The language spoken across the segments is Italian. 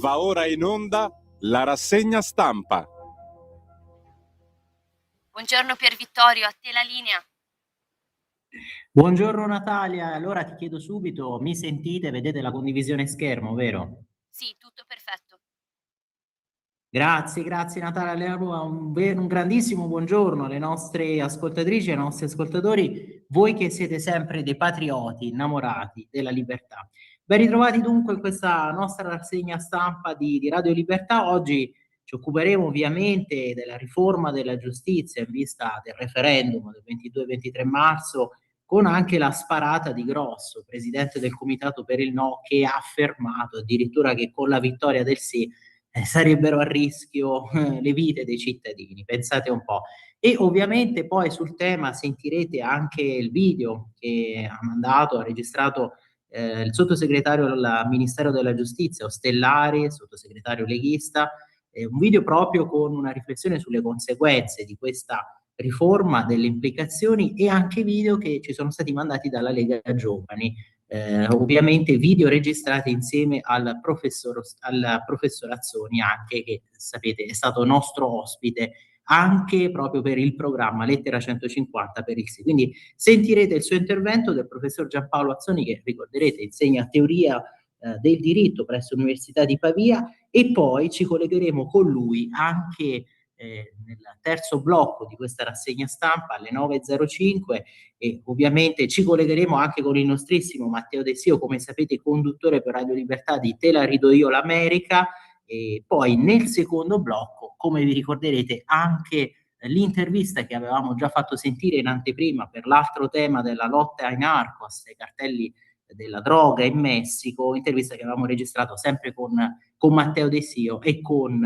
Va ora in onda la rassegna stampa. Buongiorno Pier Vittorio, a te la linea. Buongiorno Natalia, allora ti chiedo subito, mi sentite? Vedete la condivisione schermo, vero? Sì, tutto perfetto. Grazie Natalia. Allora, un grandissimo buongiorno alle nostre ascoltatrici e ai nostri ascoltatori, voi che siete sempre dei patrioti innamorati della libertà. Ben ritrovati dunque in questa nostra rassegna stampa di Radio Libertà. Oggi ci occuperemo ovviamente della riforma della giustizia in vista del referendum del 22-23 marzo, con anche la sparata di Grosso, presidente del Comitato per il No, che ha affermato addirittura che con la vittoria del sì sarebbero a rischio le vite dei cittadini, pensate un po'. E ovviamente poi sul tema sentirete anche il video che ha registrato il sottosegretario al Ministero della Giustizia, Ostellari, sottosegretario leghista, un video proprio con una riflessione sulle conseguenze di questa riforma, delle implicazioni, e anche video che ci sono stati mandati dalla Lega Giovani. Ovviamente video registrati insieme al professor Azzoni, anche, che sapete è stato nostro ospite anche proprio per il programma Lettera 150 per il sì. Quindi sentirete il suo intervento del professor Giampaolo Azzoni, che ricorderete insegna teoria del diritto presso l'Università di Pavia, e poi ci collegheremo con lui anche nel terzo blocco di questa rassegna stampa alle 9.05, e ovviamente ci collegheremo anche con il nostrissimo Matteo De Sio, come sapete conduttore per Radio Libertà di Te la rido io l'America, e poi nel secondo blocco, come vi ricorderete, anche l'intervista che avevamo già fatto sentire in anteprima per l'altro tema della lotta ai narcos, ai cartelli della droga in Messico, intervista che avevamo registrato sempre con Matteo De Sio e con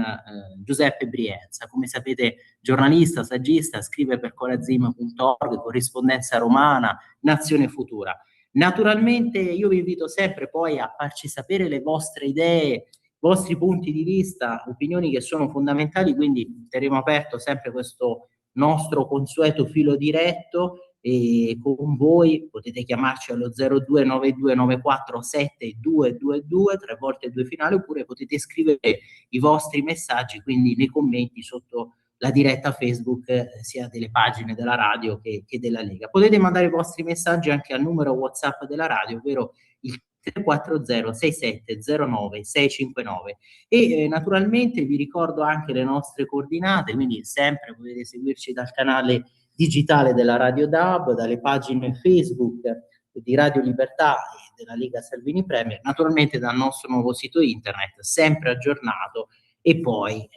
Giuseppe Brienza. Come sapete, giornalista, saggista, scrive per corazim.org, Corrispondenza Romana, Nazione Futura. Naturalmente io vi invito sempre poi a farci sapere le vostre idee, i vostri punti di vista, opinioni che sono fondamentali, quindi terremo aperto sempre questo nostro consueto filo diretto, e con voi potete chiamarci allo 0292947222, 3 volte 2 finali, oppure potete scrivere i vostri messaggi quindi nei commenti sotto la diretta Facebook sia delle pagine della radio che della Lega. Potete mandare i vostri messaggi anche al numero WhatsApp della radio, ovvero il 340 6709 659, e naturalmente vi ricordo anche le nostre coordinate, quindi sempre potete seguirci dal canale digitale della Radio DAB, dalle pagine Facebook di Radio Libertà e della Lega Salvini Premier, naturalmente dal nostro nuovo sito internet, sempre aggiornato, e poi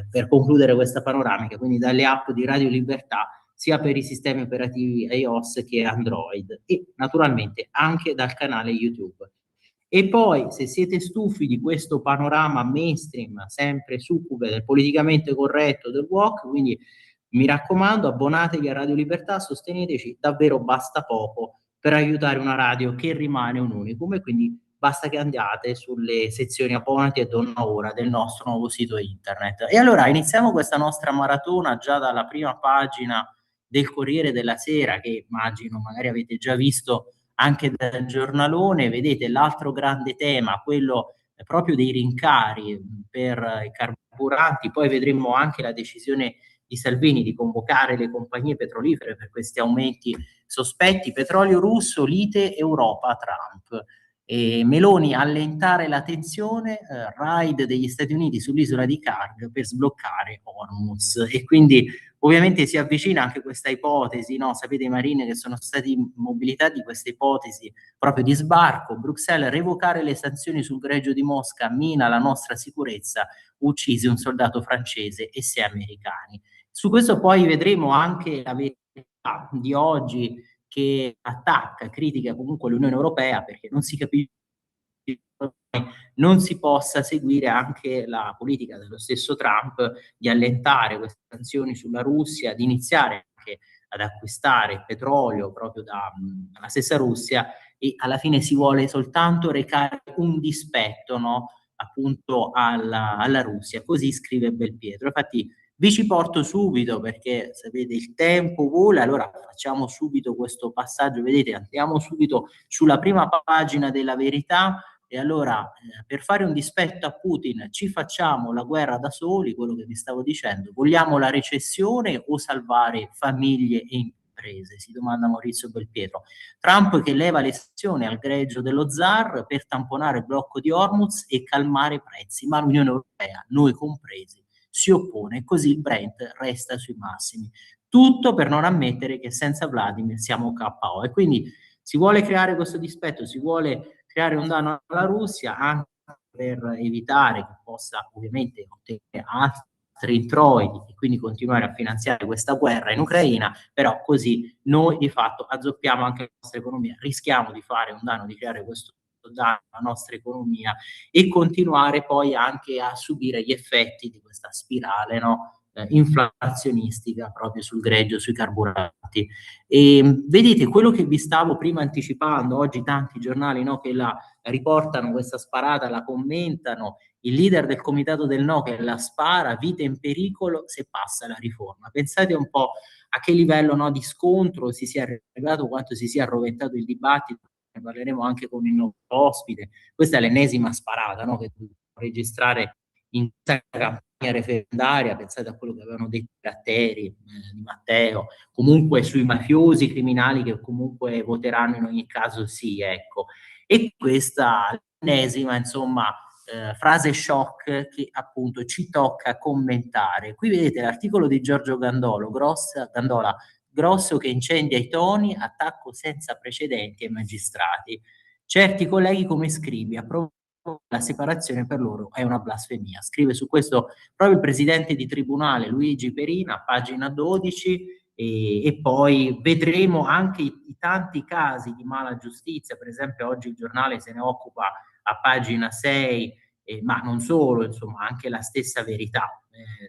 per concludere questa panoramica, quindi dalle app di Radio Libertà sia per i sistemi operativi iOS che Android, e naturalmente anche dal canale YouTube. E poi, se siete stufi di questo panorama mainstream, sempre succube del politicamente corretto, del woke, quindi mi raccomando, abbonatevi a Radio Libertà, sosteneteci, davvero basta poco per aiutare una radio che rimane un unicum, e quindi basta che andiate sulle sezioni abbonati e donna ora del nostro nuovo sito internet. E allora iniziamo questa nostra maratona già dalla prima pagina del Corriere della Sera, che immagino magari avete già visto anche dal giornalone. Vedete l'altro grande tema, quello proprio dei rincari per i carburanti. Poi vedremo anche la decisione di Salvini di convocare le compagnie petrolifere per questi aumenti sospetti. Petrolio russo, lite Europa-Trump. Meloni allentare la tensione, raid degli Stati Uniti sull'isola di Karg per sbloccare Hormuz, e quindi ovviamente si avvicina anche questa ipotesi, no? Sapete, i marini che sono stati mobilitati, questa ipotesi proprio di sbarco. Bruxelles, revocare le sanzioni sul greggio di Mosca mina la nostra sicurezza, uccisi un soldato francese e 6 americani. Su questo poi vedremo anche la verità di oggi, che attacca, critica comunque l'Unione Europea, perché non si capisce non si possa seguire anche la politica dello stesso Trump di allentare queste sanzioni sulla Russia, di iniziare anche ad acquistare petrolio proprio dalla stessa Russia, e alla fine si vuole soltanto recare un dispetto, no? Appunto alla Russia. Così scrive Belpietro. Infatti vi ci porto subito, perché sapete il tempo vola, allora facciamo subito questo passaggio. Vedete, andiamo subito sulla prima pagina della Verità, e allora per fare un dispetto a Putin ci facciamo la guerra da soli, quello che vi stavo dicendo, vogliamo la recessione o salvare famiglie e imprese? Si domanda Maurizio Belpietro. Trump che leva le sanzioni al greggio dello zar per tamponare il blocco di Hormuz e calmare i prezzi, ma l'Unione Europea, noi compresi, si oppone e così il Brent resta sui massimi. Tutto per non ammettere che senza Vladimir siamo KO. E quindi si vuole creare questo dispetto, si vuole creare un danno alla Russia anche per evitare che possa ovviamente ottenere altri introiti e quindi continuare a finanziare questa guerra in Ucraina, però così noi di fatto azzoppiamo anche la nostra economia, rischiamo di fare un danno, di creare questo danno alla nostra economia e continuare poi anche a subire gli effetti di questa spirale, no? Inflazionistica proprio sul greggio, sui carburanti. E vedete quello che vi stavo prima anticipando, oggi tanti giornali, no, che la riportano questa sparata, la commentano, il leader del comitato del no che la spara, vita in pericolo se passa la riforma. Pensate un po' a che livello, no, di scontro si sia arrivato, quanto si sia arroventato il dibattito, ne parleremo anche con il nostro ospite. Questa è l'ennesima sparata, no, che dobbiamo registrare in questa campagna referendaria. Pensate a quello che avevano detto i Gratteri, Di Matteo, comunque sui mafiosi criminali che comunque voteranno in ogni caso sì, ecco. E questa l'ennesima, insomma, frase shock che appunto ci tocca commentare. Qui vedete l'articolo di Giorgio Gandola, Grosso che incendia i toni, attacco senza precedenti ai magistrati. Certi colleghi come Scribi approvano la separazione, per loro è una blasfemia. Scrive su questo proprio il presidente di tribunale Luigi Perina, pagina 12, e poi vedremo anche i tanti casi di mala giustizia. Per esempio oggi il giornale se ne occupa a pagina 6, ma non solo, insomma anche la stessa Verità.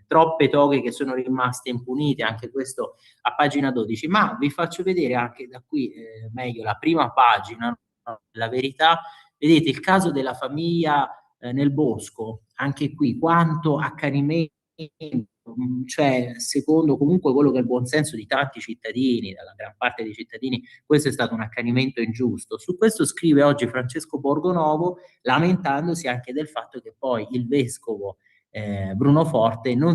Troppe toghe che sono rimaste impunite, anche questo a pagina 12, ma vi faccio vedere anche da qui meglio la prima pagina, no, la Verità. Vedete il caso della famiglia nel bosco, anche qui quanto accanimento, cioè secondo comunque quello che è il buonsenso di tanti cittadini, dalla gran parte dei cittadini, questo è stato un accanimento ingiusto. Su questo scrive oggi Francesco Borgonovo, lamentandosi anche del fatto che poi il vescovo Bruno Forte non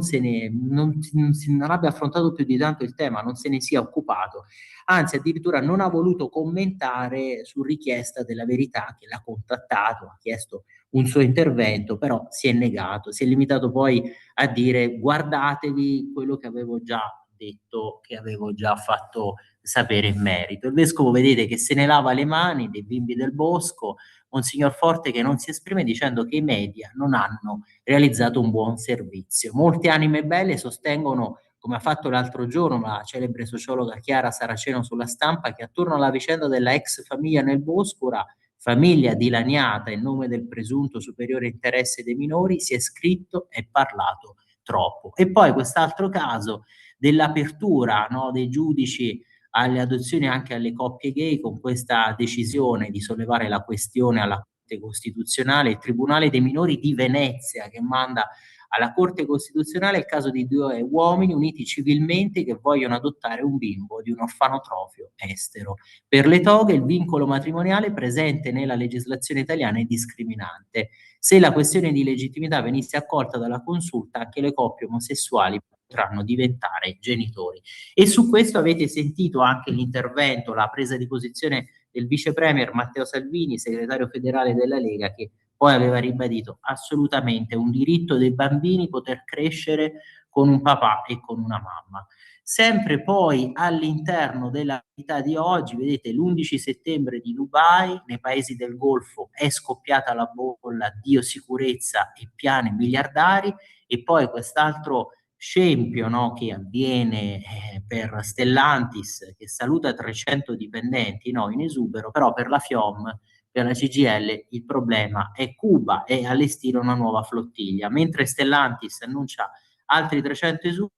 abbia affrontato più di tanto il tema, non se ne sia occupato, anzi addirittura non ha voluto commentare su richiesta della Verità che l'ha contattato, ha chiesto un suo intervento, però si è negato, si è limitato poi a dire guardatevi quello che avevo già detto, che avevo già fatto sapere in merito. Il vescovo vedete che se ne lava le mani dei bimbi del bosco, Monsignor Forte che non si esprime dicendo che i media non hanno realizzato un buon servizio. Molte anime belle sostengono, come ha fatto l'altro giorno la celebre sociologa Chiara Saraceno sulla Stampa, che attorno alla vicenda della ex famiglia nel Boscora, famiglia dilaniata in nome del presunto superiore interesse dei minori, si è scritto e parlato troppo. E poi quest'altro caso dell'apertura, no, dei giudici alle adozioni anche alle coppie gay, con questa decisione di sollevare la questione alla Corte Costituzionale, il Tribunale dei minori di Venezia che manda alla Corte Costituzionale il caso di due uomini uniti civilmente che vogliono adottare un bimbo di un orfanotrofio estero. Per le toghe il vincolo matrimoniale presente nella legislazione italiana è discriminante. Se la questione di legittimità venisse accolta dalla consulta, anche le coppie omosessuali potranno diventare genitori. E su questo avete sentito anche l'intervento, la presa di posizione del vice premier Matteo Salvini, segretario federale della Lega, che poi aveva ribadito assolutamente un diritto dei bambini poter crescere con un papà e con una mamma. Sempre poi all'interno della vita di oggi, vedete l'11 settembre di Dubai, nei paesi del Golfo è scoppiata la bolla Dio sicurezza e piani miliardari, e poi quest'altro scempio, no, che avviene per Stellantis che saluta 300 dipendenti, no, in esubero, però per la FIOM, per la CGIL il problema è Cuba e allestire una nuova flottiglia, mentre Stellantis annuncia altri 300 esuberi,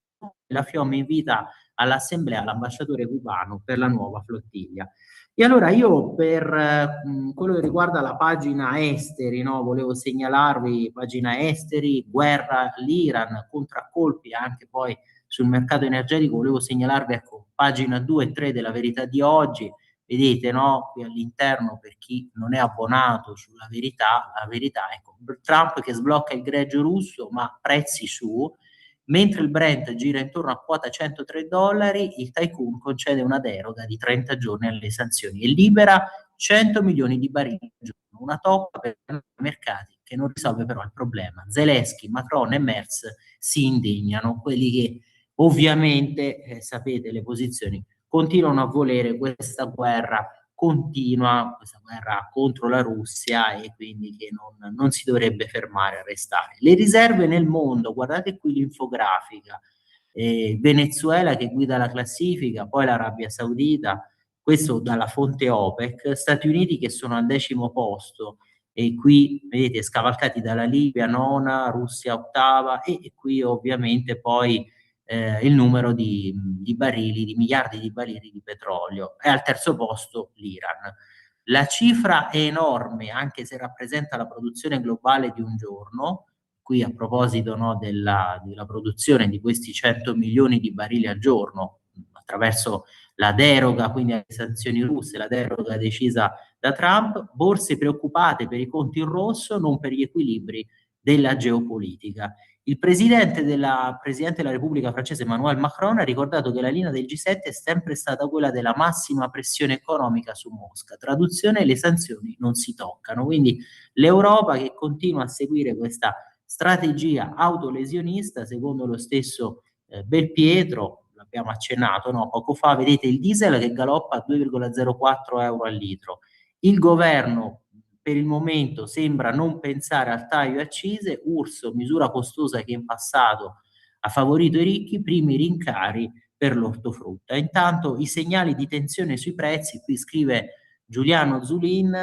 la FIOM invita all'assemblea l'ambasciatore cubano per la nuova flottiglia. E allora io per quello che riguarda la pagina esteri, no, volevo segnalarvi pagina esteri, guerra all'Iran, contraccolpi anche poi sul mercato energetico, volevo segnalarvi ecco, pagina 2 e 3 della Verità di oggi, vedete, no? Qui all'interno, per chi non è abbonato sulla verità, la verità, ecco, Trump che sblocca il greggio russo, ma prezzi su, mentre il Brent gira intorno a quota $103, il tycoon concede una deroga di 30 giorni alle sanzioni e libera 100 milioni di barili al giorno, una toppa per i mercati che non risolve però il problema. Zelensky, Macron e Merz si indignano, quelli che ovviamente, sapete, le posizioni continuano a volere questa guerra continua, questa guerra contro la Russia, e quindi che non si dovrebbe fermare, arrestare. Le riserve nel mondo, guardate qui l'infografica, Venezuela che guida la classifica, poi l'Arabia Saudita, questo dalla fonte OPEC, Stati Uniti che sono al 10° posto, e qui vedete scavalcati dalla Libia nona, Russia ottava, e qui ovviamente poi il numero di barili, di miliardi di barili di petrolio, e al 3° posto l'Iran. La cifra è enorme, anche se rappresenta la produzione globale di un giorno. Qui a proposito, no, della produzione di questi 100 milioni di barili al giorno, attraverso la deroga, quindi alle sanzioni russe, la deroga decisa da Trump, borse preoccupate per i conti in rosso, non per gli equilibri della geopolitica. Il presidente della Repubblica francese Emmanuel Macron ha ricordato che la linea del G7 è sempre stata quella della massima pressione economica su Mosca. Traduzione: le sanzioni non si toccano. Quindi l'Europa che continua a seguire questa strategia autolesionista, secondo lo stesso Belpietro, l'abbiamo accennato, no, poco fa, vedete il diesel che galoppa a 2,04 euro al litro. Il governo per il momento sembra non pensare al taglio accise, Urso, misura costosa che in passato ha favorito i ricchi, primi rincari per l'ortofrutta. Intanto i segnali di tensione sui prezzi, qui scrive Giuliano Zulin,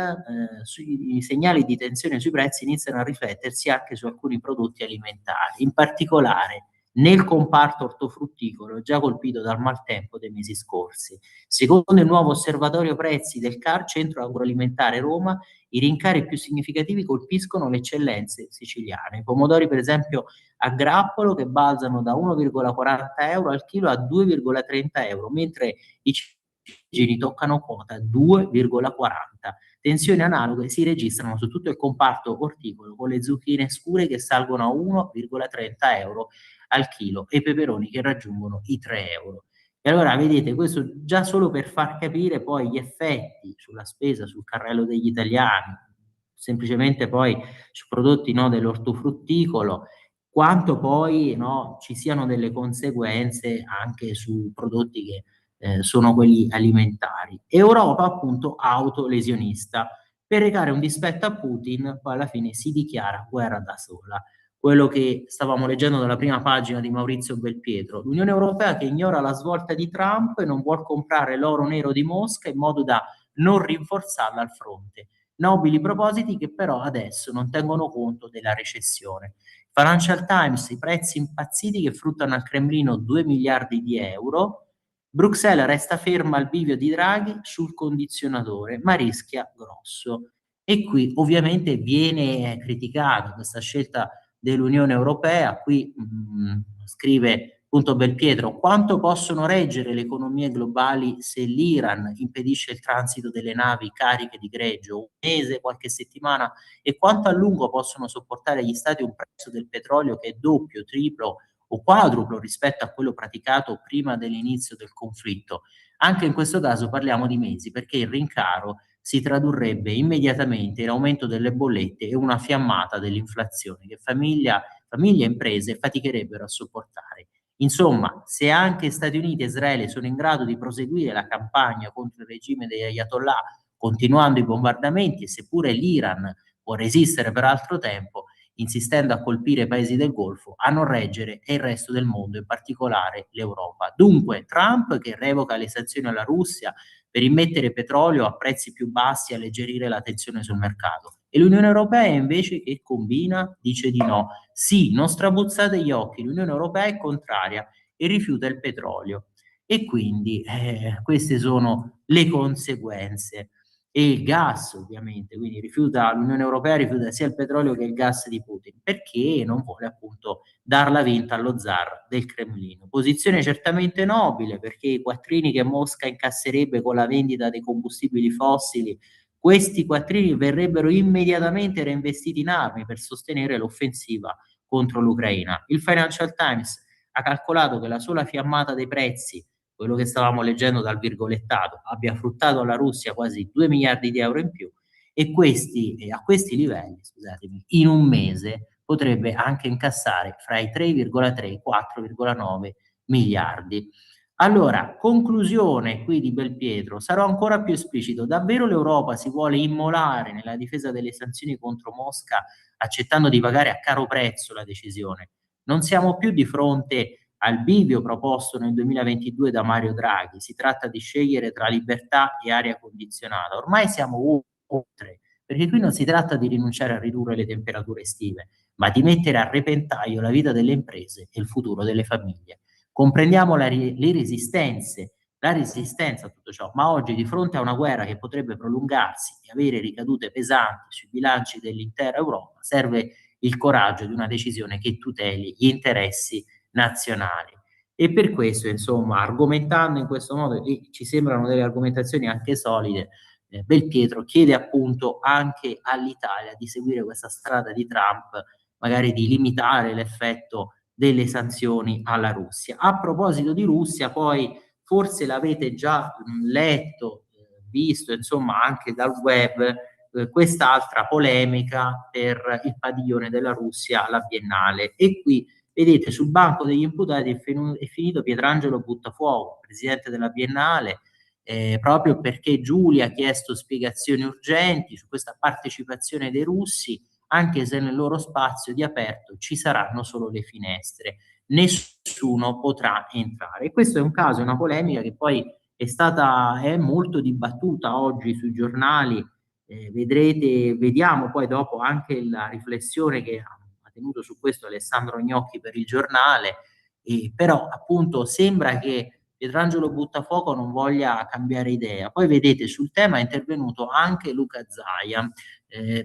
i segnali di tensione sui prezzi iniziano a riflettersi anche su alcuni prodotti alimentari, in particolare nel comparto ortofrutticolo, già colpito dal maltempo dei mesi scorsi. Secondo il nuovo osservatorio prezzi del CAR, Centro Agroalimentare Roma, i rincari più significativi colpiscono le eccellenze siciliane. I pomodori, per esempio, a grappolo che balzano da 1,40 euro al chilo a 2,30 euro, mentre i ciliegi toccano quota 2,40. Tensioni analoghe si registrano su tutto il comparto orticolo, con le zucchine scure che salgono a 1,30 euro al chilo e i peperoni che raggiungono i 3 euro. E allora vedete, questo già solo per far capire poi gli effetti sulla spesa, sul carrello degli italiani, semplicemente poi su prodotti, no, dell'ortofrutticolo, quanto poi, no, ci siano delle conseguenze anche su prodotti che sono quelli alimentari. Europa appunto autolesionista. Per recare un dispetto a Putin, poi alla fine si dichiara guerra da sola. Quello che stavamo leggendo dalla prima pagina di Maurizio Belpietro, l'Unione Europea che ignora la svolta di Trump e non vuol comprare l'oro nero di Mosca in modo da non rinforzarla al fronte. Nobili propositi che però adesso non tengono conto della recessione. Financial Times, i prezzi impazziti che fruttano al Cremlino 2 miliardi di euro. Bruxelles resta ferma al bivio di Draghi sul condizionatore, ma rischia grosso. E qui ovviamente viene criticata questa scelta dell'Unione Europea. Qui scrive appunto Belpietro: quanto possono reggere le economie globali se l'Iran impedisce il transito delle navi cariche di greggio? Un mese, qualche settimana? E quanto a lungo possono sopportare gli stati un prezzo del petrolio che è doppio, triplo o quadruplo rispetto a quello praticato prima dell'inizio del conflitto? Anche in questo caso parliamo di mesi, perché il rincaro si tradurrebbe immediatamente in aumento delle bollette e una fiammata dell'inflazione che famiglie e imprese faticherebbero a sopportare. Insomma, se anche Stati Uniti e Israele sono in grado di proseguire la campagna contro il regime degli Ayatollah, continuando i bombardamenti, e seppure l'Iran può resistere per altro tempo, insistendo a colpire i paesi del Golfo, a non reggere è il resto del mondo, in particolare l'Europa. Dunque, Trump che revoca le sanzioni alla Russia per immettere petrolio a prezzi più bassi e alleggerire la tensione sul mercato. E l'Unione Europea invece che combina? Dice di no. Sì, non strabuzzate gli occhi, l'Unione Europea è contraria e rifiuta il petrolio. E quindi queste sono le conseguenze. e il gas ovviamente, quindi l'Unione Europea rifiuta sia il petrolio che il gas di Putin, perché non vuole appunto darla vinta allo zar del Cremlino. Posizione certamente nobile, perché i quattrini che Mosca incasserebbe con la vendita dei combustibili fossili, questi quattrini verrebbero immediatamente reinvestiti in armi per sostenere l'offensiva contro l'Ucraina. Il Financial Times ha calcolato che la sola fiammata dei prezzi, quello che stavamo leggendo dal virgolettato, abbia fruttato alla Russia quasi 2 miliardi di euro in più, e a questi livelli, scusatemi, in un mese potrebbe anche incassare fra i 3,3 e i 4,9 miliardi. Allora, conclusione qui di Belpietro, sarò ancora più esplicito: davvero l'Europa si vuole immolare nella difesa delle sanzioni contro Mosca, accettando di pagare a caro prezzo la decisione? Non siamo più di fronte al bivio proposto nel 2022 da Mario Draghi. Si tratta di scegliere tra libertà e aria condizionata. Ormai siamo oltre, perché qui non si tratta di rinunciare a ridurre le temperature estive, ma di mettere a repentaglio la vita delle imprese e il futuro delle famiglie. Comprendiamo le resistenze, la resistenza a tutto ciò, ma oggi, di fronte a una guerra che potrebbe prolungarsi e avere ricadute pesanti sui bilanci dell'intera Europa, serve il coraggio di una decisione che tuteli gli interessi nazionali. E per questo, insomma, argomentando in questo modo, e ci sembrano delle argomentazioni anche solide, Belpietro chiede appunto anche all'Italia di seguire questa strada di Trump, magari di limitare l'effetto delle sanzioni alla Russia. A proposito di Russia, poi forse l'avete già letto, visto insomma anche dal web, quest'altra polemica per il padiglione della Russia alla Biennale. E qui vedete, sul banco degli imputati è finito Pietrangelo Buttafuoco, presidente della Biennale, proprio perché Giulia ha chiesto spiegazioni urgenti su questa partecipazione dei russi, anche se nel loro spazio di aperto ci saranno solo le finestre, nessuno potrà entrare. E questo è un caso, è una polemica che poi è molto dibattuta oggi sui giornali. Vediamo poi dopo anche la riflessione che ha tenuto su questo Alessandro Gnocchi per il Giornale, però appunto sembra che Pietrangelo Buttafuoco non voglia cambiare idea. Poi vedete, sul tema è intervenuto anche Luca Zaia.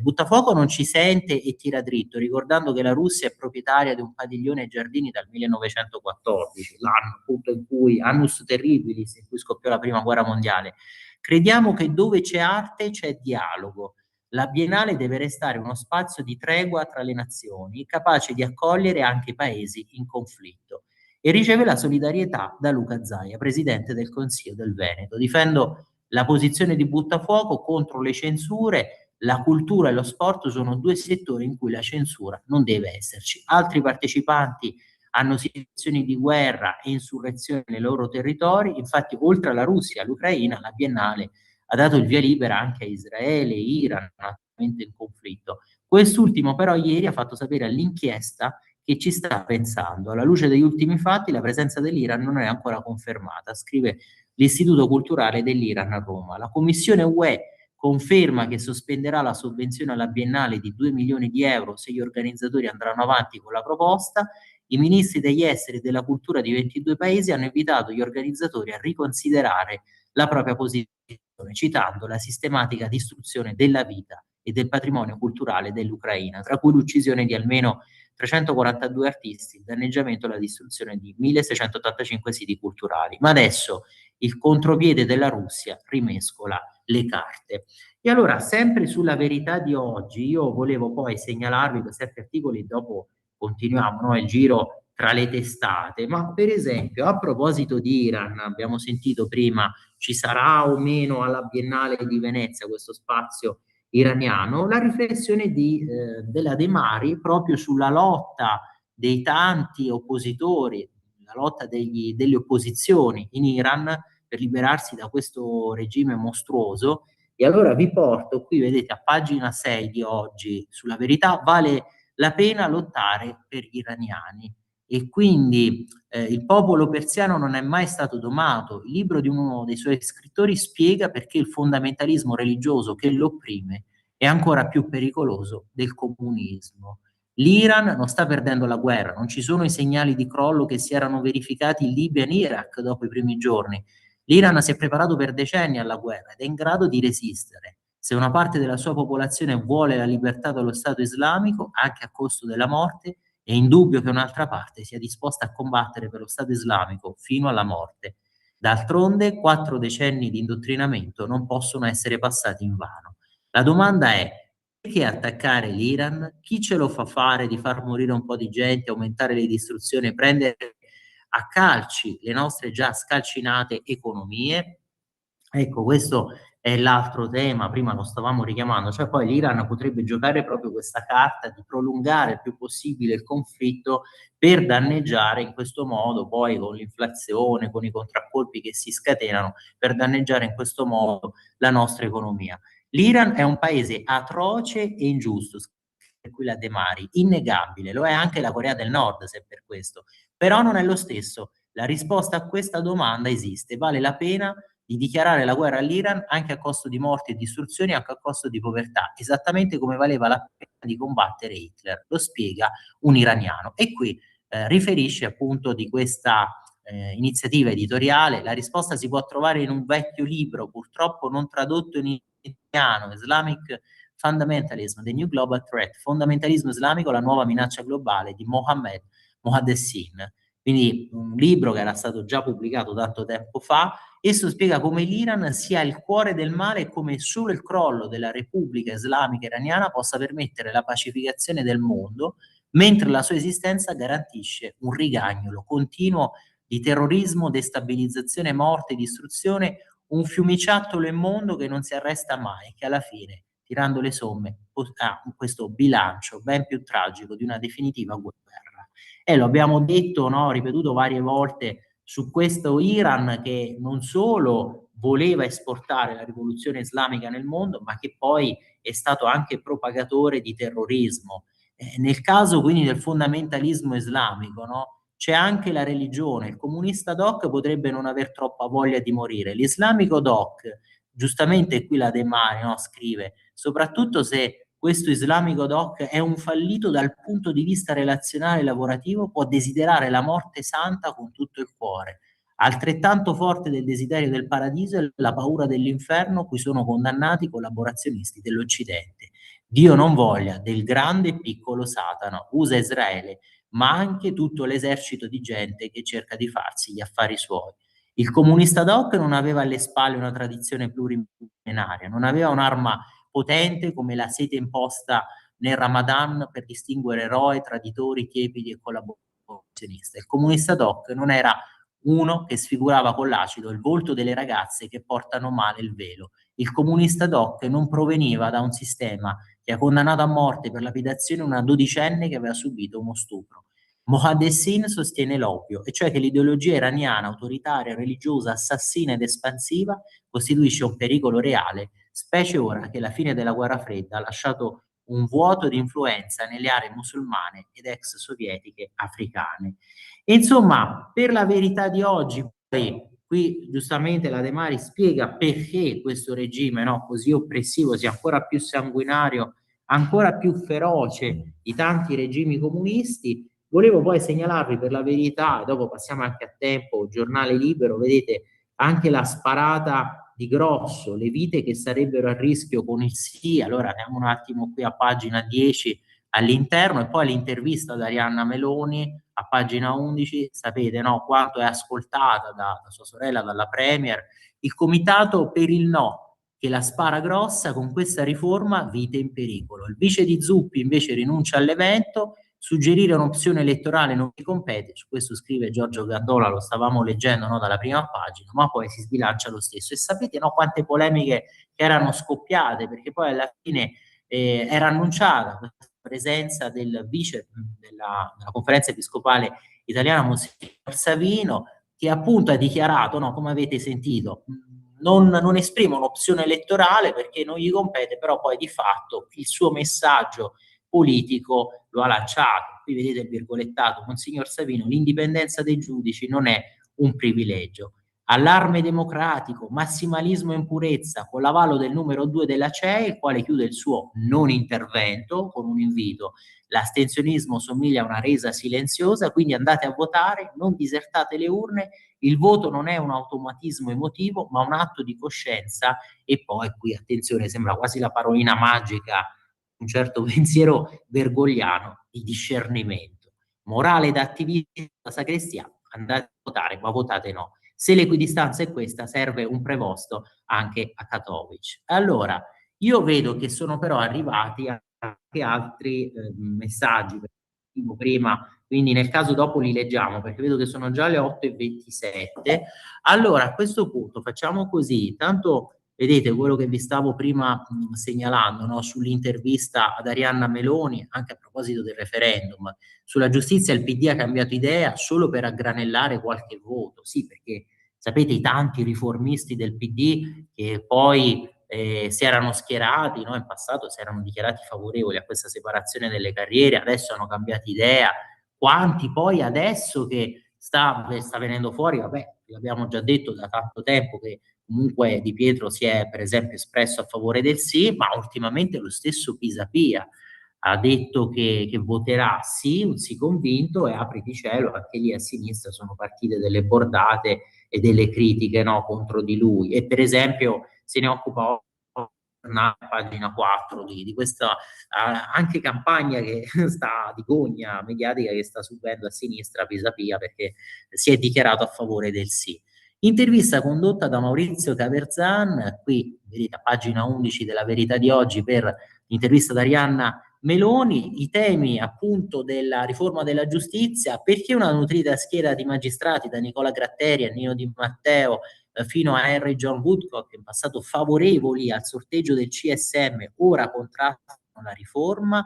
Buttafuoco non ci sente e tira dritto, ricordando che la Russia è proprietaria di un padiglione ai giardini dal 1914, l'anno appunto in cui, annus terribilis, in cui scoppiò la prima guerra mondiale. Crediamo che dove c'è arte c'è dialogo. La Biennale deve restare uno spazio di tregua tra le nazioni, capace di accogliere anche i paesi in conflitto. E riceve la solidarietà da Luca Zaia, presidente del Consiglio del Veneto. Difendo la posizione di Buttafuoco contro le censure. La cultura e lo sport sono due settori in cui la censura non deve esserci. Altri partecipanti hanno situazioni di guerra e insurrezione nei loro territori. Infatti, oltre alla Russia e all'Ucraina, la Biennale ha dato il via libera anche a Israele e Iran, naturalmente in conflitto. Quest'ultimo però ieri ha fatto sapere all'inchiesta che ci sta pensando. Alla luce degli ultimi fatti, la presenza dell'Iran non è ancora confermata, scrive l'Istituto Culturale dell'Iran a Roma. La Commissione UE conferma che sospenderà la sovvenzione alla Biennale di 2 milioni di euro se gli organizzatori andranno avanti con la proposta. I ministri degli esteri e della cultura di 22 paesi hanno invitato gli organizzatori a riconsiderare la propria posizione, citando la sistematica distruzione della vita e del patrimonio culturale dell'Ucraina, tra cui l'uccisione di almeno 342 artisti, il danneggiamento e la distruzione di 1685 siti culturali. Ma adesso il contropiede della Russia rimescola le carte. E allora, sempre sulla Verità di oggi, io volevo poi segnalarvi questi articoli, dopo continuiamo, no, il giro tra le testate. Ma per esempio, a proposito di Iran, abbiamo sentito prima, ci sarà o meno alla Biennale di Venezia questo spazio iraniano, la riflessione della De Mari proprio sulla lotta dei tanti oppositori, la lotta delle opposizioni in Iran per liberarsi da questo regime mostruoso. E allora vi porto qui, vedete, a pagina 6 di oggi, sulla Verità, vale la pena lottare per gli iraniani. E quindi il popolo persiano non è mai stato domato. Il libro di uno dei suoi scrittori spiega perché il fondamentalismo religioso che lo opprime è ancora più pericoloso del comunismo. L'Iran non sta perdendo la guerra, non ci sono i segnali di crollo che si erano verificati in Libia e in Iraq dopo i primi giorni. L'Iran si è preparato per decenni alla guerra ed è in grado di resistere. Se una parte della sua popolazione vuole la libertà dallo Stato islamico, anche a costo della morte, è indubbio che un'altra parte sia disposta a combattere per lo Stato islamico fino alla morte. D'altronde, 4 decenni di indottrinamento non possono essere passati invano. La domanda è: perché attaccare l'Iran? Chi ce lo fa fare di far morire un po' di gente, aumentare le distruzioni, prendere a calci le nostre già scalcinate economie? Ecco, questo è l'altro tema, prima lo stavamo richiamando, cioè poi l'Iran potrebbe giocare proprio questa carta di prolungare il più possibile il conflitto per danneggiare in questo modo, poi con l'inflazione, con i contraccolpi che si scatenano, per danneggiare in questo modo la nostra economia. L'Iran è un paese atroce e ingiusto, scrive qui la De Mari, innegabile, lo è anche la Corea del Nord, se per questo, però non è lo stesso. La risposta a questa domanda esiste, vale la pena di dichiarare la guerra all'Iran anche a costo di morti e distruzioni, anche a costo di povertà, esattamente come valeva la pena di combattere Hitler. Lo spiega un iraniano. E qui riferisce appunto di questa iniziativa editoriale. La risposta si può trovare in un vecchio libro, purtroppo non tradotto in italiano, Islamic Fundamentalism, The New Global Threat, fondamentalismo islamico, la nuova minaccia globale di Mohammed Mohaddessin. Quindi un libro che era stato già pubblicato tanto tempo fa. Esso spiega come l'Iran sia il cuore del male e come solo il crollo della Repubblica Islamica Iraniana possa permettere la pacificazione del mondo, mentre la sua esistenza garantisce un rigagnolo continuo di terrorismo, destabilizzazione, morte, distruzione, un fiumiciattolo immondo che non si arresta mai e che alla fine, tirando le somme, ha questo bilancio ben più tragico di una definitiva guerra. E lo abbiamo detto, no, ripetuto varie volte su questo Iran che non solo voleva esportare la rivoluzione islamica nel mondo, ma che poi è stato anche propagatore di terrorismo. Nel caso quindi del fondamentalismo islamico, no, c'è anche la religione. Il comunista doc potrebbe non aver troppa voglia di morire. L'islamico doc, giustamente qui la De Mari, no, scrive, soprattutto se questo islamico doc è un fallito dal punto di vista relazionale e lavorativo, può desiderare la morte santa con tutto il cuore. Altrettanto forte del desiderio del paradiso è la paura dell'inferno cui sono condannati i collaborazionisti dell'Occidente. Dio non voglia del grande e piccolo Satana, usa Israele, ma anche tutto l'esercito di gente che cerca di farsi gli affari suoi. Il comunista doc non aveva alle spalle una tradizione plurimillenaria, non aveva un'arma potente come la sete imposta nel Ramadan per distinguere eroi, traditori, tiepidi e collaborazionisti. Il comunista doc non era uno che sfigurava con l'acido il volto delle ragazze che portano male il velo. Il comunista doc non proveniva da un sistema che ha condannato a morte per lapidazione una dodicenne che aveva subito uno stupro. Mohaddessin sostiene l'ovvio, e cioè che l'ideologia iraniana autoritaria, religiosa, assassina ed espansiva costituisce un pericolo reale, specie ora che la fine della guerra fredda ha lasciato un vuoto di influenza nelle aree musulmane ed ex sovietiche africane. E insomma, per la verità di oggi, poi, qui giustamente la De Mari spiega perché questo regime, no, così oppressivo sia ancora più sanguinario, ancora più feroce di tanti regimi comunisti. Volevo poi segnalarvi per la verità, e dopo passiamo anche a Tempo, Giornale Libero, vedete anche la sparata di Grosso, le vite che sarebbero a rischio con il sì. Allora andiamo un attimo qui a pagina 10 all'interno, e poi l'intervista ad Arianna Meloni a pagina 11, sapete, no, quanto è ascoltata da sua sorella, dalla Premier. Il comitato per il no, che la spara grossa, con questa riforma vite in pericolo. Il vice di Zuppi invece rinuncia all'evento, suggerire un'opzione elettorale non mi compete, su questo scrive Giorgio Gandola, lo stavamo leggendo, no, dalla prima pagina, ma poi si sbilancia lo stesso. E sapete, no, quante polemiche che erano scoppiate, perché poi alla fine era annunciata questa presenza del vice della conferenza episcopale italiana, Monsignor Savino, che appunto ha dichiarato, no, come avete sentito, non esprime un'opzione elettorale perché non gli compete, però poi di fatto il suo messaggio politico lo ha lanciato. Qui vedete il virgolettato, Monsignor Savino, l'indipendenza dei giudici non è un privilegio. Allarme democratico, massimalismo in purezza, con l'avallo del numero 2 della CEI, il quale chiude il suo non intervento con un invito. L'astensionismo somiglia a una resa silenziosa, quindi andate a votare, non disertate le urne, il voto non è un automatismo emotivo, ma un atto di coscienza. E poi qui, attenzione, sembra quasi la parolina magica, un certo pensiero bergogliano di discernimento. Morale da attivisti della sagrestia, andate a votare, ma votate no. Se l'equidistanza è questa, serve un prevosto anche a Katowice. Allora, io vedo che sono però arrivati anche altri messaggi, prima, quindi nel caso dopo li leggiamo, perché vedo che sono già le 8:27. Allora, a questo punto facciamo così, tanto vedete quello che vi stavo prima segnalando, no? Sull'intervista ad Arianna Meloni, anche a proposito del referendum, sulla giustizia il PD ha cambiato idea solo per aggranellare qualche voto, sì, perché sapete i tanti riformisti del PD che poi si erano schierati, no? In passato si erano dichiarati favorevoli a questa separazione delle carriere, adesso hanno cambiato idea, quanti poi adesso che sta venendo fuori, vabbè, l'abbiamo già detto da tanto tempo che comunque Di Pietro si è per esempio espresso a favore del sì, ma ultimamente lo stesso Pisapia ha detto che voterà sì, un sì convinto, e apriti cielo, anche lì a sinistra sono partite delle bordate e delle critiche, no, contro di lui. E per esempio se ne occupa una pagina 4 di questa anche campagna che sta di gogna mediatica che sta subendo a sinistra Pisapia, perché si è dichiarato a favore del sì. Intervista condotta da Maurizio Caverzan, qui vedete a pagina 11 della Verità di oggi, per l'intervista da Arianna Meloni, i temi appunto della riforma della giustizia, perché una nutrita schiera di magistrati da Nicola Gratteri a Nino Di Matteo fino a Henry John Woodcock, in passato favorevoli al sorteggio del CSM, ora contrastano la riforma,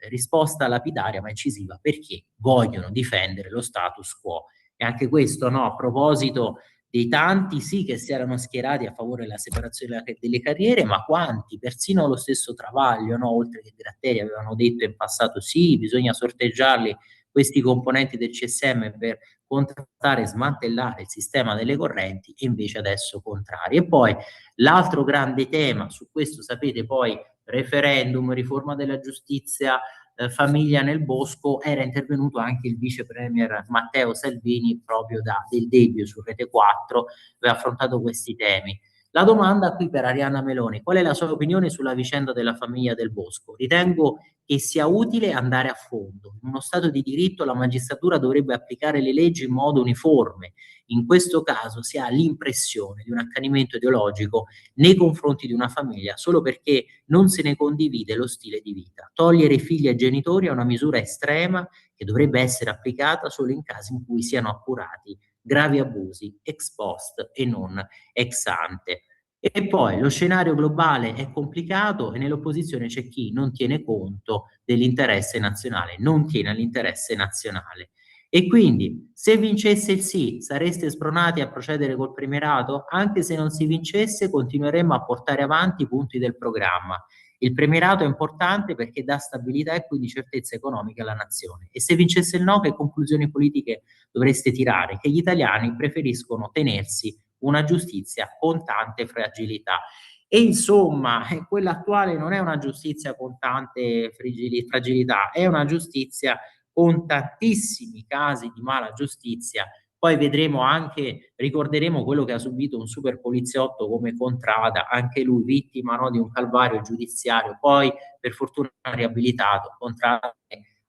risposta lapidaria ma incisiva, perché vogliono difendere lo status quo. E anche questo, no, a proposito dei tanti sì che si erano schierati a favore della separazione delle carriere, ma quanti, persino lo stesso Travaglio, no, oltre che Gratteri, avevano detto in passato sì, bisogna sorteggiarli questi componenti del CSM per contrastare e smantellare il sistema delle correnti, e invece adesso contrari. E poi l'altro grande tema, su questo sapete poi referendum, riforma della giustizia, famiglia nel bosco, era intervenuto anche il vice premier Matteo Salvini proprio del Debbio su Rete 4, aveva affrontato questi temi. La domanda qui per Arianna Meloni: qual è la sua opinione sulla vicenda della famiglia del bosco? Ritengo che sia utile andare a fondo. In uno Stato di diritto la magistratura dovrebbe applicare le leggi in modo uniforme. In questo caso si ha l'impressione di un accanimento ideologico nei confronti di una famiglia solo perché non se ne condivide lo stile di vita. Togliere figli ai genitori è una misura estrema che dovrebbe essere applicata solo in casi in cui siano appurati gravi abusi ex post e non ex ante. E poi lo scenario globale è complicato e nell'opposizione c'è chi non tiene conto dell'interesse nazionale, non tiene all'interesse nazionale. E quindi, se vincesse il sì, sareste spronati a procedere col premierato? Anche se non si vincesse, continueremmo a portare avanti i punti del programma. Il premierato è importante perché dà stabilità e quindi certezza economica alla nazione. E se vincesse il no, che conclusioni politiche dovreste tirare? Che gli italiani preferiscono tenersi una giustizia con tante fragilità. E insomma, quella attuale non è una giustizia con tante fragilità, è una giustizia con tantissimi casi di mala giustizia. Poi vedremo anche, ricorderemo quello che ha subito un super poliziotto come Contrada, anche lui vittima, no, di un calvario giudiziario, poi per fortuna riabilitato. Contrada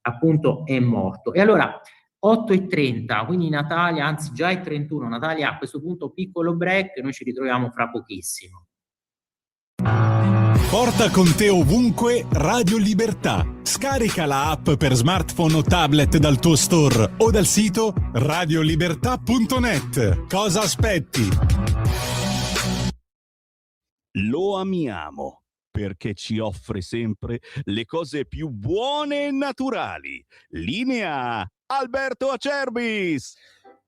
appunto è morto. E allora 8:30, quindi Natalia, anzi già è 31, Natalia, a questo punto piccolo break, noi ci ritroviamo fra pochissimo. Porta con te ovunque Radio Libertà. Scarica la app per smartphone o tablet dal tuo store o dal sito radiolibertà.net. Cosa aspetti? Lo amiamo perché ci offre sempre le cose più buone e naturali. Linea Alberto Acerbis.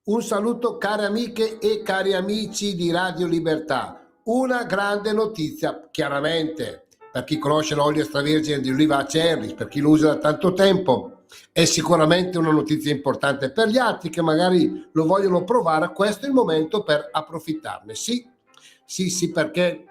Un saluto care amiche e cari amici di Radio Libertà. Una grande notizia, chiaramente, per chi conosce l'olio extravergine di oliva Acerbis, per chi lo usa da tanto tempo, È sicuramente una notizia importante per gli altri che magari lo vogliono provare. Questo è il momento per approfittarne. Sì, perché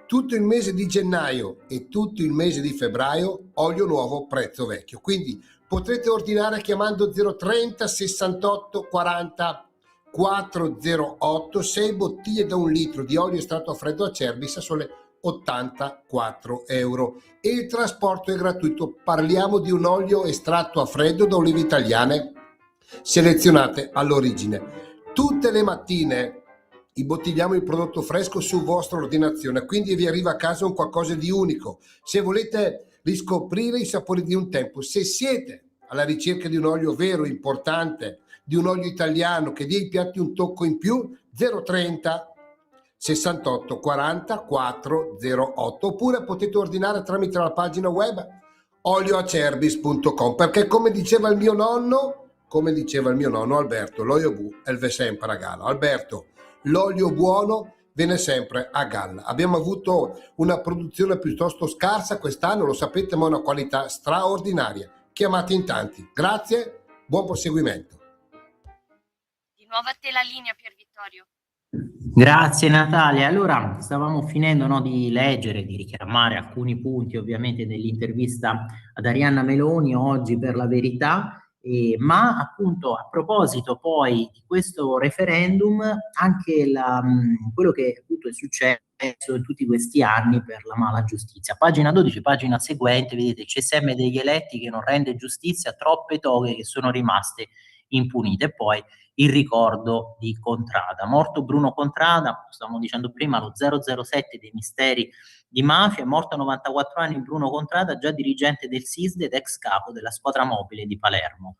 tutto il mese di gennaio e tutto il mese di febbraio olio nuovo prezzo vecchio, quindi potrete ordinare chiamando 030 68 40 408 6 bottiglie da 1 litro di olio estratto a freddo Acerbis a sole 84 euro e il trasporto è gratuito. Parliamo di un olio estratto a freddo da olive italiane selezionate all'origine. Tutte le mattine imbottigliamo il prodotto fresco su vostra ordinazione, quindi vi arriva a casa un qualcosa di unico. Se volete riscoprire i sapori di un tempo, se siete alla ricerca di un olio vero, importante, di un olio italiano che dia ai piatti un tocco in più, 030 68 40 408, oppure potete ordinare tramite la pagina web olioacerbis.com, perché come diceva il mio nonno Alberto, l'olio bu elve sempre a galla. Alberto, l'olio buono viene sempre a galla. Abbiamo avuto una produzione piuttosto scarsa quest'anno, lo sapete, ma una qualità straordinaria. Chiamate in tanti. Grazie, buon proseguimento. Di nuovo a te la linea, Pier Vittorio. Grazie Natalia. Allora, stavamo finendo, no, di leggere, di richiamare alcuni punti ovviamente dell'intervista ad Arianna Meloni oggi per La Verità, ma appunto a proposito poi di questo referendum, anche quello che appunto è successo in tutti questi anni per la mala giustizia. Pagina 12, pagina seguente, vedete, CSM degli eletti che non rende giustizia, troppe toghe che sono rimaste impunite. E poi il ricordo di Contrada. Morto Bruno Contrada, stavamo dicendo prima, lo 007 dei misteri di mafia, è morto a 94 anni Bruno Contrada, già dirigente del SISD ed ex capo della squadra mobile di Palermo.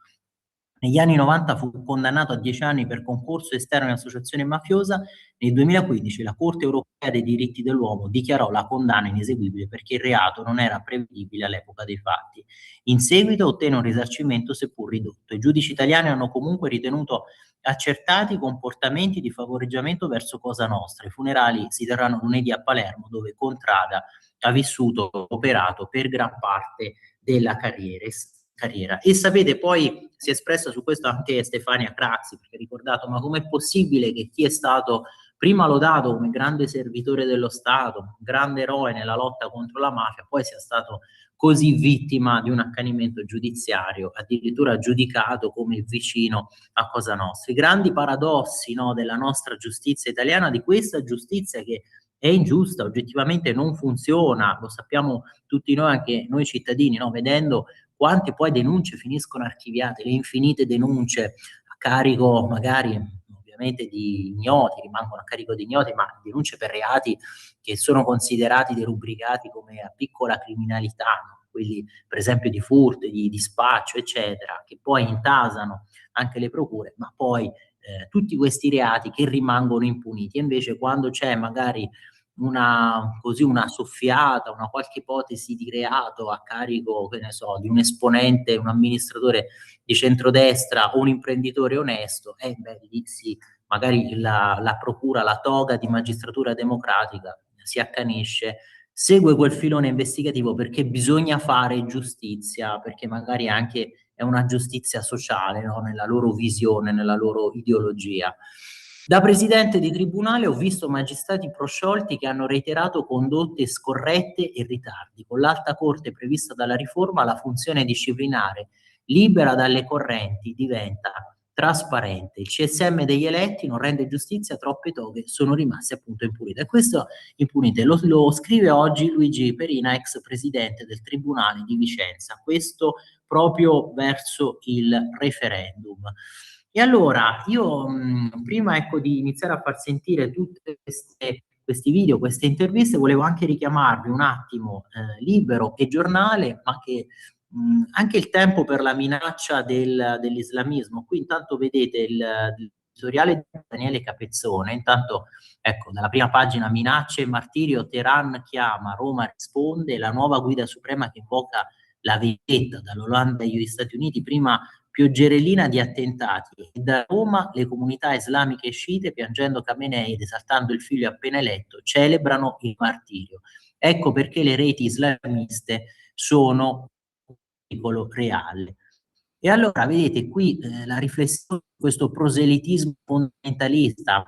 Negli anni 90 fu condannato a 10 anni per concorso esterno in associazione mafiosa. Nel 2015 la Corte europea dei diritti dell'uomo dichiarò la condanna ineseguibile perché il reato non era prevedibile all'epoca dei fatti. In seguito ottenne un risarcimento seppur ridotto. I giudici italiani hanno comunque ritenuto accertati comportamenti di favoreggiamento verso Cosa Nostra. I funerali si terranno lunedì a Palermo, dove Contrada ha vissuto e operato per gran parte della carriera. E sapete, poi si è espressa su questo anche Stefania Craxi, perché ha ricordato: ma com'è possibile che chi è stato prima lodato come grande servitore dello Stato, grande eroe nella lotta contro la mafia, poi sia stato così vittima di un accanimento giudiziario, addirittura giudicato come il vicino a Cosa Nostra. I grandi paradossi, no, della nostra giustizia italiana, di questa giustizia che è ingiusta, oggettivamente non funziona, lo sappiamo tutti noi, anche noi cittadini, no, vedendo quante poi denunce finiscono archiviate, le infinite denunce a carico magari ovviamente di ignoti, rimangono a carico di ignoti, ma denunce per reati che sono considerati derubricati come a piccola criminalità, no? Quelli per esempio di furto, di spaccio, eccetera, che poi intasano anche le procure, ma poi tutti questi reati che rimangono impuniti. E invece quando c'è magari una soffiata, una qualche ipotesi di reato a carico, che ne so, di un esponente, un amministratore di centrodestra o un imprenditore onesto, lì sì, magari la procura, la toga di magistratura democratica si accanisce, segue quel filone investigativo perché bisogna fare giustizia, perché magari anche è una giustizia sociale, no? Nella loro visione, nella loro ideologia. Da presidente di tribunale ho visto magistrati prosciolti che hanno reiterato condotte scorrette e ritardi. Con l'alta corte prevista dalla riforma, la funzione disciplinare libera dalle correnti diventa trasparente. Il CSM degli eletti non rende giustizia, troppe toghe sono rimaste appunto impunite. E questo impunite lo scrive oggi Luigi Perina, ex presidente del Tribunale di Vicenza, questo proprio verso il referendum. E allora io prima di iniziare a far sentire tutte questi video, queste interviste, volevo anche richiamarvi un attimo Libero e Giornale, ma che anche Il Tempo per la minaccia dell'islamismo. Qui intanto vedete l'editoriale di Daniele Capezzone, intanto ecco, dalla prima pagina: minacce e martirio, Teheran chiama, Roma risponde, la nuova guida suprema che invoca la vendetta dall'Olanda agli Stati Uniti, prima pioggerellina di attentati, e da Roma le comunità islamiche sciite, piangendo Khamenei ed esaltando il figlio appena eletto, celebrano il martirio. Ecco perché le reti islamiste sono un pericolo reale. E allora, vedete, qui la riflessione, questo proselitismo fondamentalista,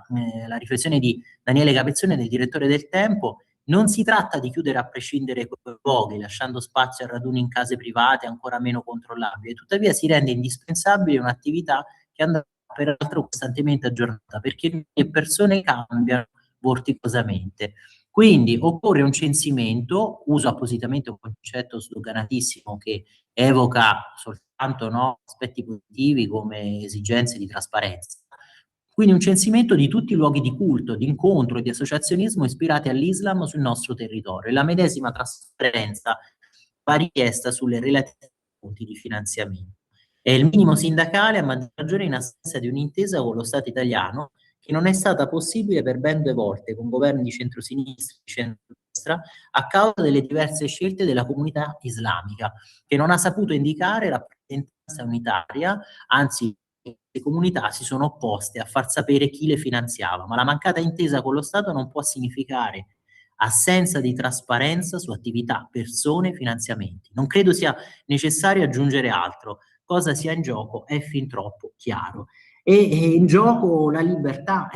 la riflessione di Daniele Capezzone, del direttore del Tempo, non si tratta di chiudere a prescindere quei luoghi, lasciando spazio a raduni in case private ancora meno controllabili, tuttavia si rende indispensabile un'attività che andrà peraltro costantemente aggiornata, perché le persone cambiano vorticosamente. Quindi occorre un censimento, uso appositamente un concetto sdoganatissimo che evoca soltanto, no, aspetti positivi come esigenze di trasparenza. Quindi un censimento di tutti i luoghi di culto, di incontro e di associazionismo ispirati all'Islam sul nostro territorio. E la medesima trasparenza va richiesta sulle relative fonti di finanziamento. È il minimo sindacale, a maggior ragione in assenza di un'intesa con lo Stato italiano, che non è stata possibile per ben 2 volte con governi di centrosinistra e di centrodestra a causa delle diverse scelte della comunità islamica, che non ha saputo indicare rappresentanza unitaria, anzi le comunità si sono opposte a far sapere chi le finanziava, ma la mancata intesa con lo Stato non può significare assenza di trasparenza su attività, persone, finanziamenti. Non credo sia necessario aggiungere altro. Cosa sia in gioco è fin troppo chiaro. E in gioco la libertà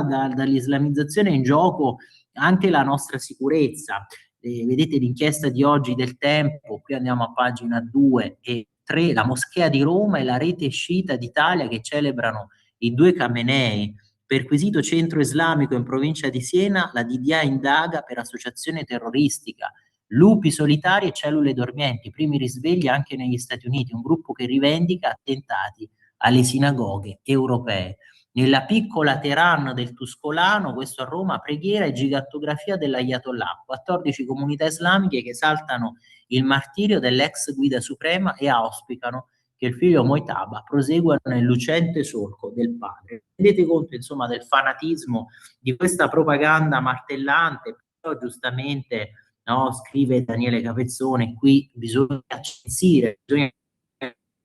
dall'islamizzazione, è in gioco anche la nostra sicurezza. Vedete l'inchiesta di oggi del Tempo, qui andiamo a pagina 2 e 3, la moschea di Roma e la rete sciita d'Italia che celebrano i 2 Khamenei. Perquisito centro islamico in provincia di Siena, la DDA indaga per associazione terroristica. Lupi solitari e cellule dormienti, primi risvegli anche negli Stati Uniti, un gruppo che rivendica attentati alle sinagoghe europee. Nella piccola Teheran del Tuscolano, questo a Roma, preghiera e gigattografia dell'Ayatollah, 14 comunità islamiche che esaltano il martirio dell'ex guida suprema e auspicano che il figlio Mojtaba prosegua nel lucente solco del padre. Rendete conto, insomma, del fanatismo di questa propaganda martellante, però giustamente, no, scrive Daniele Capezzone, qui bisogna censire, bisogna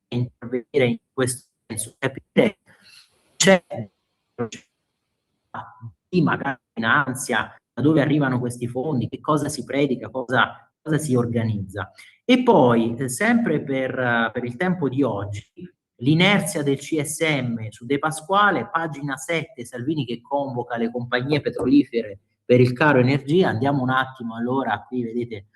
intervenire in questo senso, capire c'è magari in ansia da dove arrivano questi fondi, che cosa si predica, cosa si organizza. E poi, sempre per il Tempo di oggi, l'inerzia del CSM su De Pasquale, pagina 7, Salvini che convoca le compagnie petrolifere per il caro energia. Andiamo un attimo allora, qui vedete,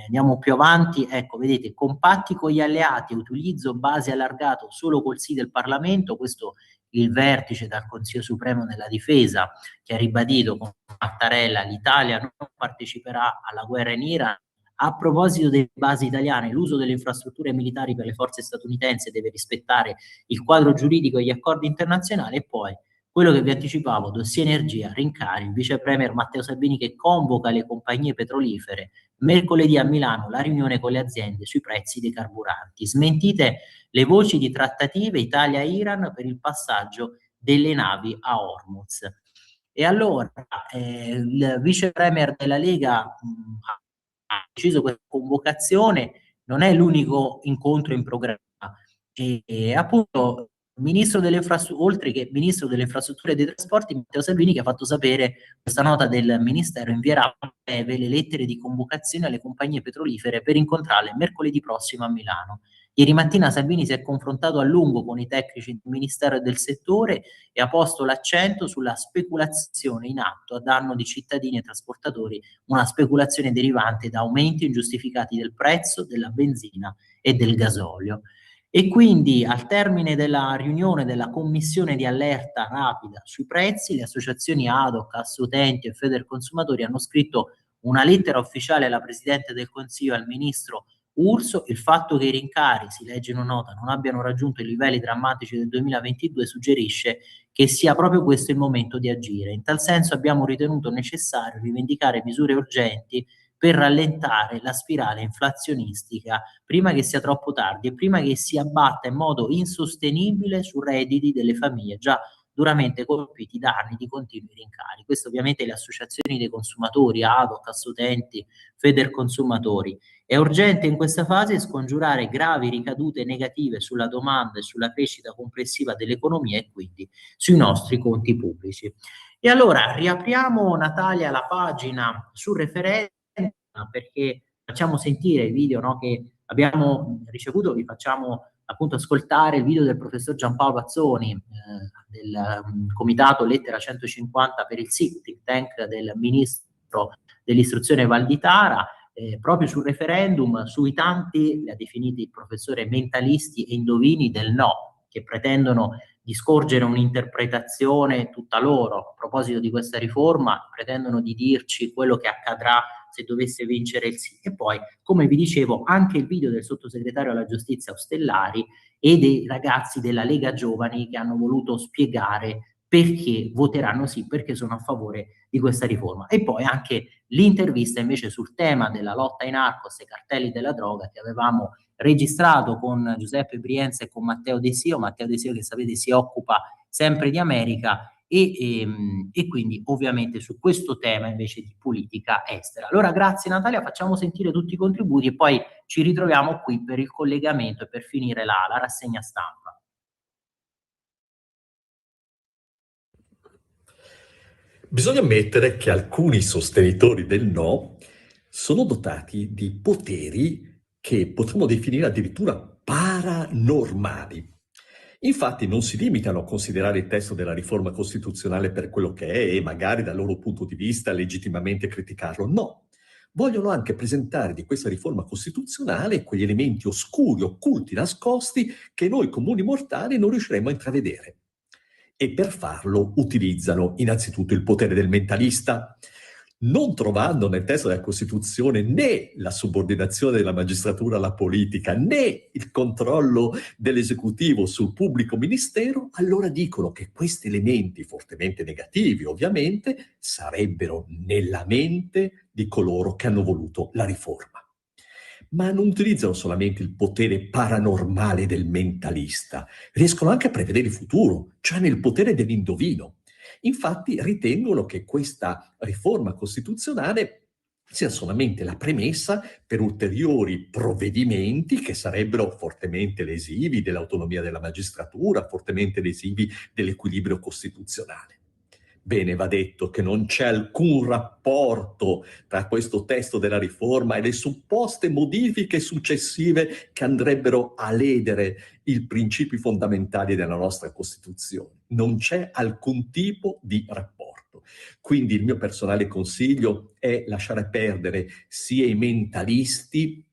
andiamo più avanti, ecco, vedete, compatti con gli alleati, utilizzo base allargato solo col sì del Parlamento, questo il vertice dal Consiglio Supremo della Difesa che ha ribadito con Mattarella l'Italia non parteciperà alla guerra in Iran. A proposito delle basi italiane, l'uso delle infrastrutture militari per le forze statunitensi deve rispettare il quadro giuridico e gli accordi internazionali. E poi quello che vi anticipavo, dossier energia, rincari, il vice premier Matteo Salvini che convoca le compagnie petrolifere, mercoledì a Milano la riunione con le aziende sui prezzi dei carburanti. Smentite le voci di trattative Italia-Iran per il passaggio delle navi a Hormuz. E allora il vice premier della Lega ha deciso questa convocazione, non è l'unico incontro in programma. E appunto Ministro delle Infrastrutture, oltre che Ministro delle Infrastrutture e dei Trasporti, Matteo Salvini, che ha fatto sapere questa nota del Ministero, invierà a breve le lettere di convocazione alle compagnie petrolifere per incontrarle mercoledì prossimo a Milano. Ieri mattina Salvini si è confrontato a lungo con i tecnici del Ministero e del settore e ha posto l'accento sulla speculazione in atto a danno di cittadini e trasportatori, una speculazione derivante da aumenti ingiustificati del prezzo della benzina e del gasolio. E quindi al termine della riunione della commissione di allerta rapida sui prezzi, le associazioni ADOC, Assoutenti e Federconsumatori hanno scritto una lettera ufficiale alla Presidente del Consiglio e al Ministro Urso. Il fatto che i rincari, si legge in una nota, non abbiano raggiunto i livelli drammatici del 2022 suggerisce che sia proprio questo il momento di agire. In tal senso abbiamo ritenuto necessario rivendicare misure urgenti per rallentare la spirale inflazionistica prima che sia troppo tardi e prima che si abbatta in modo insostenibile su redditi delle famiglie già duramente colpiti da anni di continui rincari. Questo ovviamente le associazioni dei consumatori, ADOC, Assoutenti, Federconsumatori. È urgente in questa fase scongiurare gravi ricadute negative sulla domanda e sulla crescita complessiva dell'economia e quindi sui nostri conti pubblici. E allora riapriamo, Natalia, la pagina sul referendum, perché facciamo sentire il video, no, che abbiamo ricevuto, vi facciamo appunto ascoltare il video del professor Giampaolo Azzoni del comitato Lettera 150 per il sì, think tank del ministro dell'istruzione Valditara, proprio sul referendum, sui tanti, li ha definiti il professore, mentalisti e indovini del no, che pretendono di scorgere un'interpretazione tutta loro a proposito di questa riforma, pretendono di dirci quello che accadrà se dovesse vincere il sì. E poi, come vi dicevo, anche il video del sottosegretario alla giustizia Ostellari e dei ragazzi della Lega Giovani che hanno voluto spiegare perché voteranno sì, perché sono a favore di questa riforma. E poi anche l'intervista invece sul tema della lotta ai narcos e cartelli della droga che avevamo registrato con Giuseppe Brienza e con Matteo Desio, che sapete si occupa sempre di America e quindi ovviamente su questo tema invece di politica estera. Allora grazie Natalia, facciamo sentire tutti i contributi e poi ci ritroviamo qui per il collegamento e per finire la rassegna stampa. Bisogna ammettere che alcuni sostenitori del no sono dotati di poteri che potremmo definire addirittura paranormali. Infatti non si limitano a considerare il testo della riforma costituzionale per quello che è e magari dal loro punto di vista legittimamente criticarlo, no. Vogliono anche presentare di questa riforma costituzionale quegli elementi oscuri, occulti, nascosti che noi comuni mortali non riusciremo a intravedere. E per farlo utilizzano innanzitutto il potere del mentalista, non trovando nel testo della Costituzione né la subordinazione della magistratura alla politica né il controllo dell'esecutivo sul pubblico ministero, allora dicono che questi elementi fortemente negativi, ovviamente, sarebbero nella mente di coloro che hanno voluto la riforma. Ma non utilizzano solamente il potere paranormale del mentalista, riescono anche a prevedere il futuro, cioè nel potere dell'indovino. Infatti ritengono che questa riforma costituzionale sia solamente la premessa per ulteriori provvedimenti che sarebbero fortemente lesivi dell'autonomia della magistratura, fortemente lesivi dell'equilibrio costituzionale. Bene, va detto che non c'è alcun rapporto tra questo testo della riforma e le supposte modifiche successive che andrebbero a ledere i principi fondamentali della nostra Costituzione. Non c'è alcun tipo di rapporto. Quindi il mio personale consiglio è lasciare perdere sia i mentalisti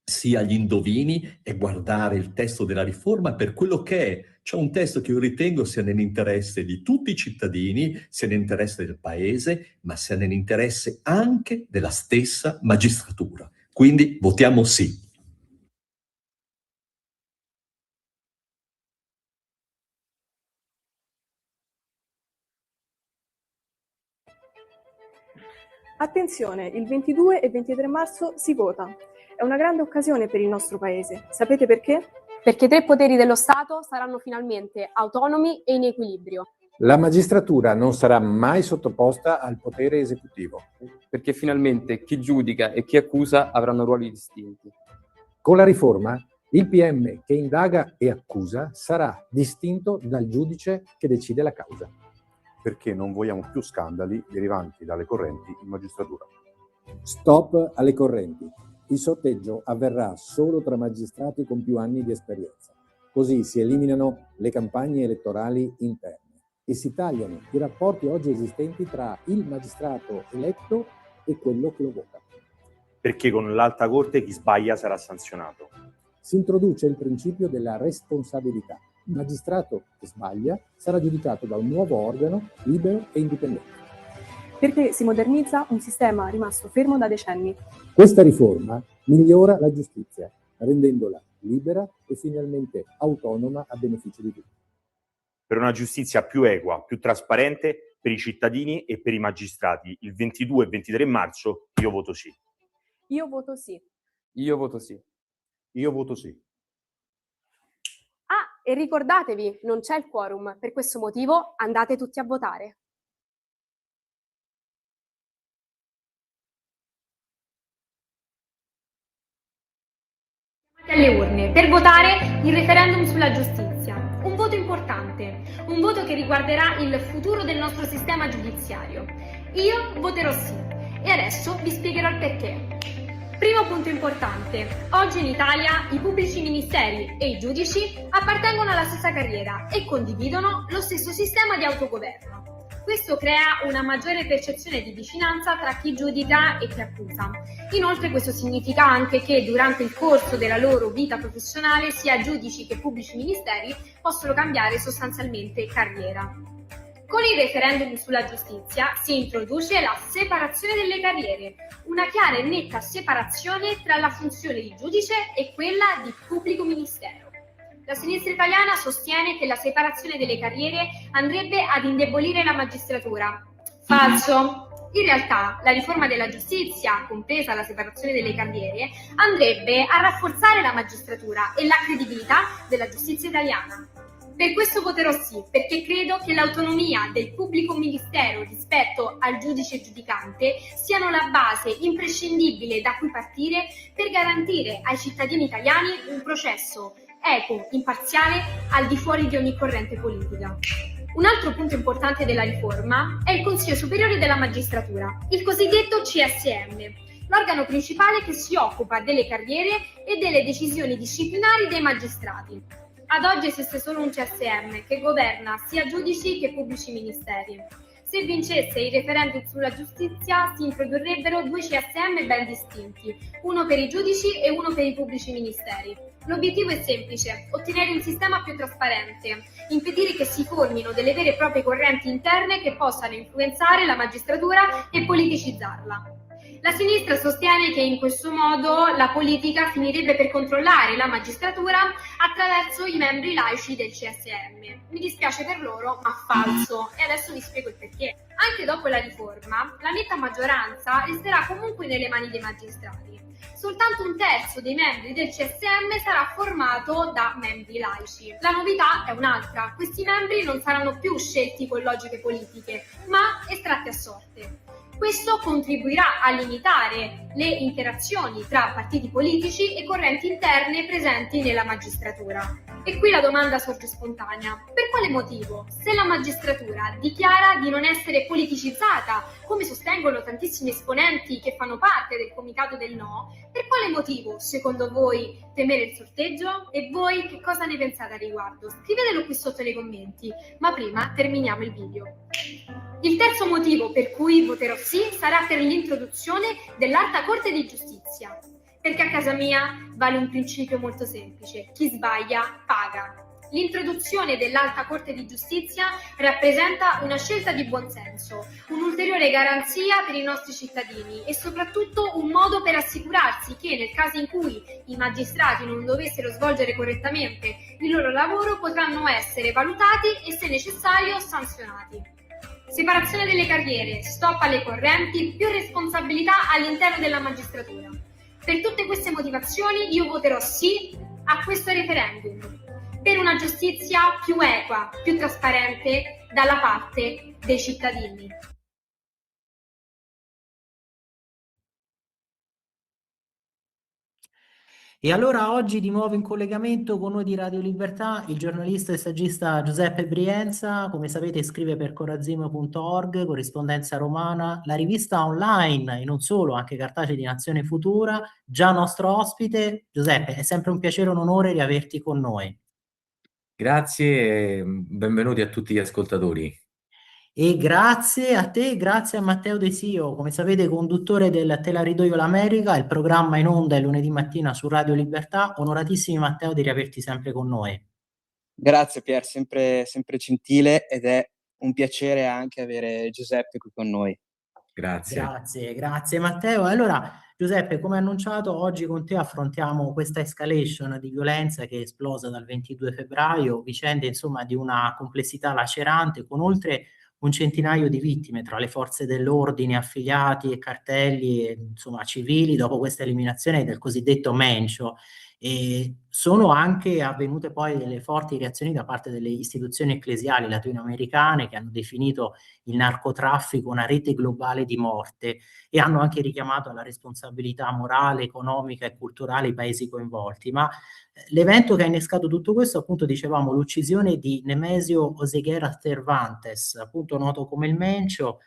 sia gli indovini e guardare il testo della riforma per quello che è. C'è un testo che io ritengo sia nell'interesse di tutti i cittadini, sia nell'interesse del Paese, ma sia nell'interesse anche della stessa magistratura. Quindi votiamo sì. Attenzione, il 22 e 23 marzo si vota. È una grande occasione per il nostro Paese. Sapete perché? Perché 3 poteri dello Stato saranno finalmente autonomi e in equilibrio. La magistratura non sarà mai sottoposta al potere esecutivo. Perché finalmente chi giudica e chi accusa avranno ruoli distinti. Con la riforma, il PM che indaga e accusa sarà distinto dal giudice che decide la causa. Perché non vogliamo più scandali derivanti dalle correnti in magistratura. Stop alle correnti. Il sorteggio avverrà solo tra magistrati con più anni di esperienza. Così si eliminano le campagne elettorali interne e si tagliano i rapporti oggi esistenti tra il magistrato eletto e quello che lo vota. Perché con l'Alta Corte chi sbaglia sarà sanzionato. Si introduce il principio della responsabilità. Il magistrato che sbaglia sarà giudicato da un nuovo organo libero e indipendente. Perché si modernizza un sistema rimasto fermo da decenni. Questa riforma migliora la giustizia, rendendola libera e finalmente autonoma a beneficio di tutti. Per una giustizia più equa, più trasparente per i cittadini e per i magistrati. Il 22 e 23 marzo io voto sì. Io voto sì. Io voto sì. Io voto sì. Ah, e ricordatevi, non c'è il quorum. Per questo motivo andate tutti a votare. Alle urne per votare il referendum sulla giustizia. Un voto importante, un voto che riguarderà il futuro del nostro sistema giudiziario. Io voterò sì e adesso vi spiegherò il perché. Primo punto importante. Oggi in Italia i pubblici ministeri e i giudici appartengono alla stessa carriera e condividono lo stesso sistema di autogoverno. Questo crea una maggiore percezione di vicinanza tra chi giudica e chi accusa. Inoltre questo significa anche che durante il corso della loro vita professionale sia giudici che pubblici ministeri possono cambiare sostanzialmente carriera. Con il referendum sulla giustizia si introduce la separazione delle carriere, una chiara e netta separazione tra la funzione di giudice e quella di pubblico ministero. La sinistra italiana sostiene che la separazione delle carriere andrebbe ad indebolire la magistratura. Falso. In realtà, la riforma della giustizia, compresa la separazione delle carriere, andrebbe a rafforzare la magistratura e la credibilità della giustizia italiana. Per questo voterò sì, perché credo che l'autonomia del pubblico ministero rispetto al giudice giudicante siano la base imprescindibile da cui partire per garantire ai cittadini italiani un processo equo, imparziale, al di fuori di ogni corrente politica. Un altro punto importante della riforma è il Consiglio Superiore della Magistratura, il cosiddetto CSM, l'organo principale che si occupa delle carriere e delle decisioni disciplinari dei magistrati. Ad oggi esiste solo un CSM che governa sia giudici che pubblici ministeri. Se vincesse il referendum sulla giustizia si introdurrebbero due CSM ben distinti, uno per i giudici e uno per i pubblici ministeri. L'obiettivo è semplice: ottenere un sistema più trasparente, impedire che si formino delle vere e proprie correnti interne che possano influenzare la magistratura e politicizzarla. La sinistra sostiene che in questo modo la politica finirebbe per controllare la magistratura attraverso i membri laici del CSM. Mi dispiace per loro, ma falso, e adesso vi spiego il perché. Anche dopo la riforma, la netta maggioranza resterà comunque nelle mani dei magistrati. Soltanto un terzo dei membri del CSM sarà formato da membri laici. La novità è un'altra: questi membri non saranno più scelti con logiche politiche, ma estratti a sorte. Questo contribuirà a limitare le interazioni tra partiti politici e correnti interne presenti nella magistratura. E qui la domanda sorge spontanea: per quale motivo? Se la magistratura dichiara di non essere politicizzata, come sostengono tantissimi esponenti che fanno parte del comitato del no, per quale motivo, secondo voi, temere il sorteggio? E voi che cosa ne pensate a riguardo? Scrivetelo qui sotto nei commenti, ma prima terminiamo il video. Il terzo motivo per cui voterò sì sarà per l'introduzione dell'Alta Corte di Giustizia, perché a casa mia vale un principio molto semplice: chi sbaglia paga. L'introduzione dell'Alta Corte di Giustizia rappresenta una scelta di buonsenso, un'ulteriore garanzia per i nostri cittadini e soprattutto un modo per assicurarsi che nel caso in cui i magistrati non dovessero svolgere correttamente il loro lavoro potranno essere valutati e, se necessario, sanzionati. Separazione delle carriere, stop alle correnti, più responsabilità all'interno della magistratura. Per tutte queste motivazioni io voterò sì a questo referendum, per una giustizia più equa, più trasparente dalla parte dei cittadini. E allora oggi di nuovo in collegamento con noi di Radio Libertà il giornalista e saggista Giuseppe Brienza. Come sapete scrive per corazimo.org, Corrispondenza Romana, la rivista online e non solo, anche cartacea di Nazione Futura. Già nostro ospite. Giuseppe, è sempre un piacere e un onore riaverti con noi. Grazie e benvenuti a tutti gli ascoltatori. E grazie a te, grazie a Matteo De Sio, come sapete conduttore del Te la ridò io l'America, il programma in onda il lunedì mattina su Radio Libertà. Onoratissimi Matteo di riaverti sempre con noi. Grazie Pier, sempre gentile, ed è un piacere anche avere Giuseppe qui con noi. Grazie Matteo. Allora Giuseppe, come annunciato, oggi con te affrontiamo questa escalation di violenza che è esplosa dal 22 febbraio, vicende insomma di una complessità lacerante, con oltre un centinaio di vittime tra le forze dell'ordine, affiliati e cartelli, insomma civili, dopo questa eliminazione del cosiddetto Mencio. E sono anche avvenute poi delle forti reazioni da parte delle istituzioni ecclesiali latinoamericane, che hanno definito il narcotraffico una rete globale di morte e hanno anche richiamato alla responsabilità morale, economica e culturale i paesi coinvolti. Ma l'evento che ha innescato tutto questo, appunto dicevamo, l'uccisione di Nemesio Oseguera Cervantes, appunto noto come il Mencio,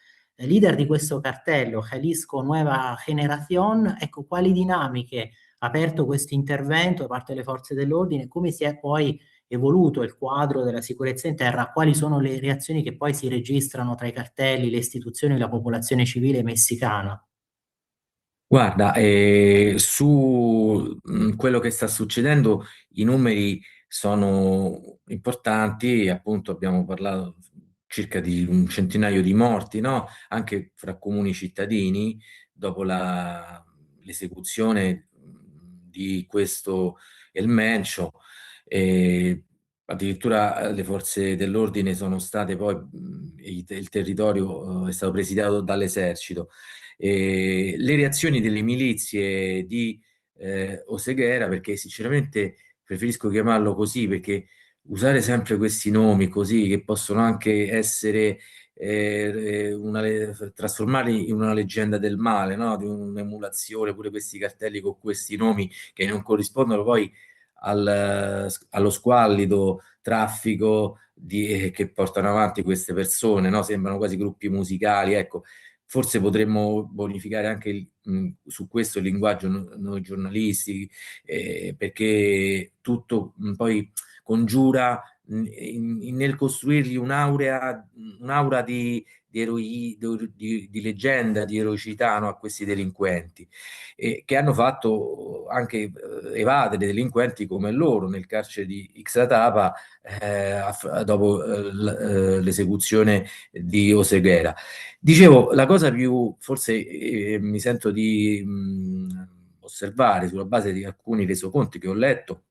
leader di questo cartello, Jalisco Nueva Generación, ecco, quali dinamiche ha aperto questo intervento da parte delle forze dell'ordine, come si è poi evoluto il quadro della sicurezza interna, quali sono le reazioni che poi si registrano tra i cartelli, le istituzioni e la popolazione civile messicana? Guarda, su quello che sta succedendo, i numeri sono importanti, appunto abbiamo parlato circa di un centinaio di morti, no? Anche fra comuni cittadini, dopo l'esecuzione di questo El Mencho. Addirittura le forze dell'ordine sono state poi, il territorio è stato presidiato dall'esercito. Le reazioni delle milizie di Oseguera, perché sinceramente preferisco chiamarlo così, perché usare sempre questi nomi così, che possono anche essere trasformarli in una leggenda del male, no? Di un'emulazione, pure questi cartelli con questi nomi che non corrispondono poi allo squallido traffico che portano avanti queste persone, no? Sembrano quasi gruppi musicali, ecco. Forse potremmo bonificare anche su questo il linguaggio noi giornalisti, perché tutto poi congiura nel costruirgli un'aura di leggenda, di eroicità, no, a questi delinquenti, che hanno fatto anche evadere delinquenti come loro nel carcere di Ixatapa dopo l'esecuzione di Oseguera. Dicevo, la cosa più forse mi sento di osservare sulla base di alcuni resoconti che ho letto,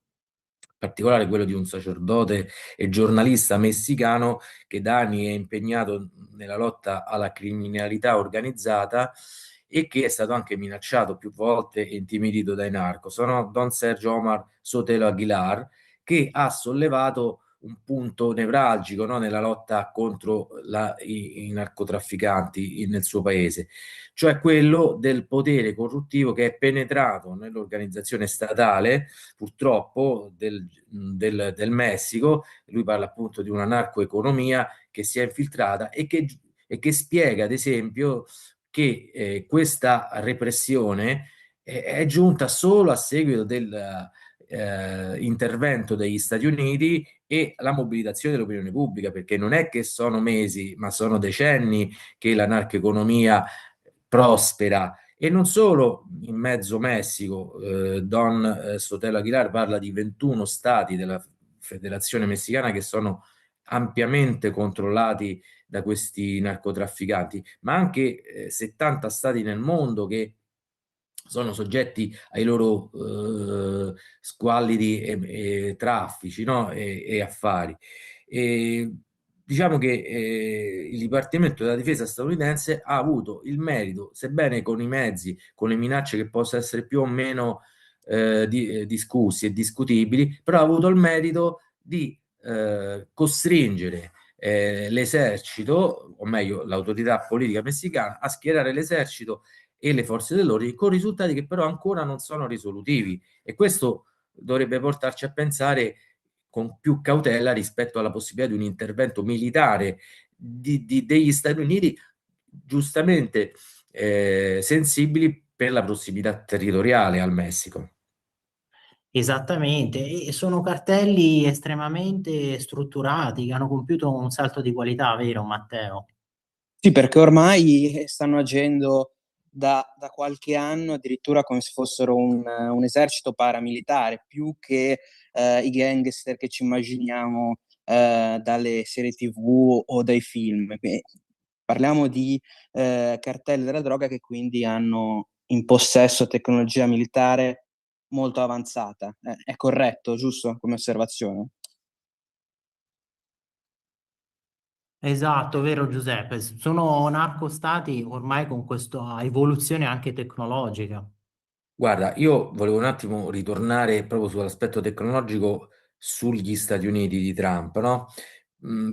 in particolare quello di un sacerdote e giornalista messicano che da anni è impegnato nella lotta alla criminalità organizzata e che è stato anche minacciato più volte e intimidito dai narco. Sono Don Sergio Omar Sotelo Aguilar, che ha sollevato un punto nevralgico, no, nella lotta contro i narcotrafficanti nel suo paese, cioè quello del potere corruttivo che è penetrato nell'organizzazione statale, purtroppo, del Messico. Lui parla appunto di una narcoeconomia che si è infiltrata e che spiega, ad esempio, che questa repressione è giunta solo a seguito del intervento degli Stati Uniti e la mobilitazione dell'opinione pubblica, perché non è che sono mesi, ma sono decenni che la narcoeconomia prospera. E non solo in mezzo Messico. Don Sotelo Aguilar parla di 21 stati della Federazione Messicana che sono ampiamente controllati da questi narcotrafficanti, ma anche 70 stati nel mondo che sono soggetti ai loro squallidi e traffici, no? e affari. Diciamo che il Dipartimento della Difesa statunitense ha avuto il merito, sebbene con i mezzi, con le minacce che possono essere più o meno discussi e discutibili, però ha avuto il merito di costringere l'esercito, o meglio l'autorità politica messicana, a schierare l'esercito e le forze dell'ordine, con risultati che però ancora non sono risolutivi, e questo dovrebbe portarci a pensare con più cautela rispetto alla possibilità di un intervento militare degli Stati Uniti, giustamente sensibili per la prossimità territoriale al Messico. Esattamente, e sono cartelli estremamente strutturati che hanno compiuto un salto di qualità, vero Matteo? Sì, perché ormai stanno agendo da qualche anno addirittura come se fossero un esercito paramilitare, più che i gangster che ci immaginiamo dalle serie TV o dai film. Parliamo di cartelli della droga che quindi hanno in possesso tecnologia militare molto avanzata. È corretto, giusto, come osservazione? Esatto, vero Giuseppe, sono narcostati ormai con questa evoluzione anche tecnologica. Guarda, io volevo un attimo ritornare proprio sull'aspetto tecnologico sugli Stati Uniti di Trump, no?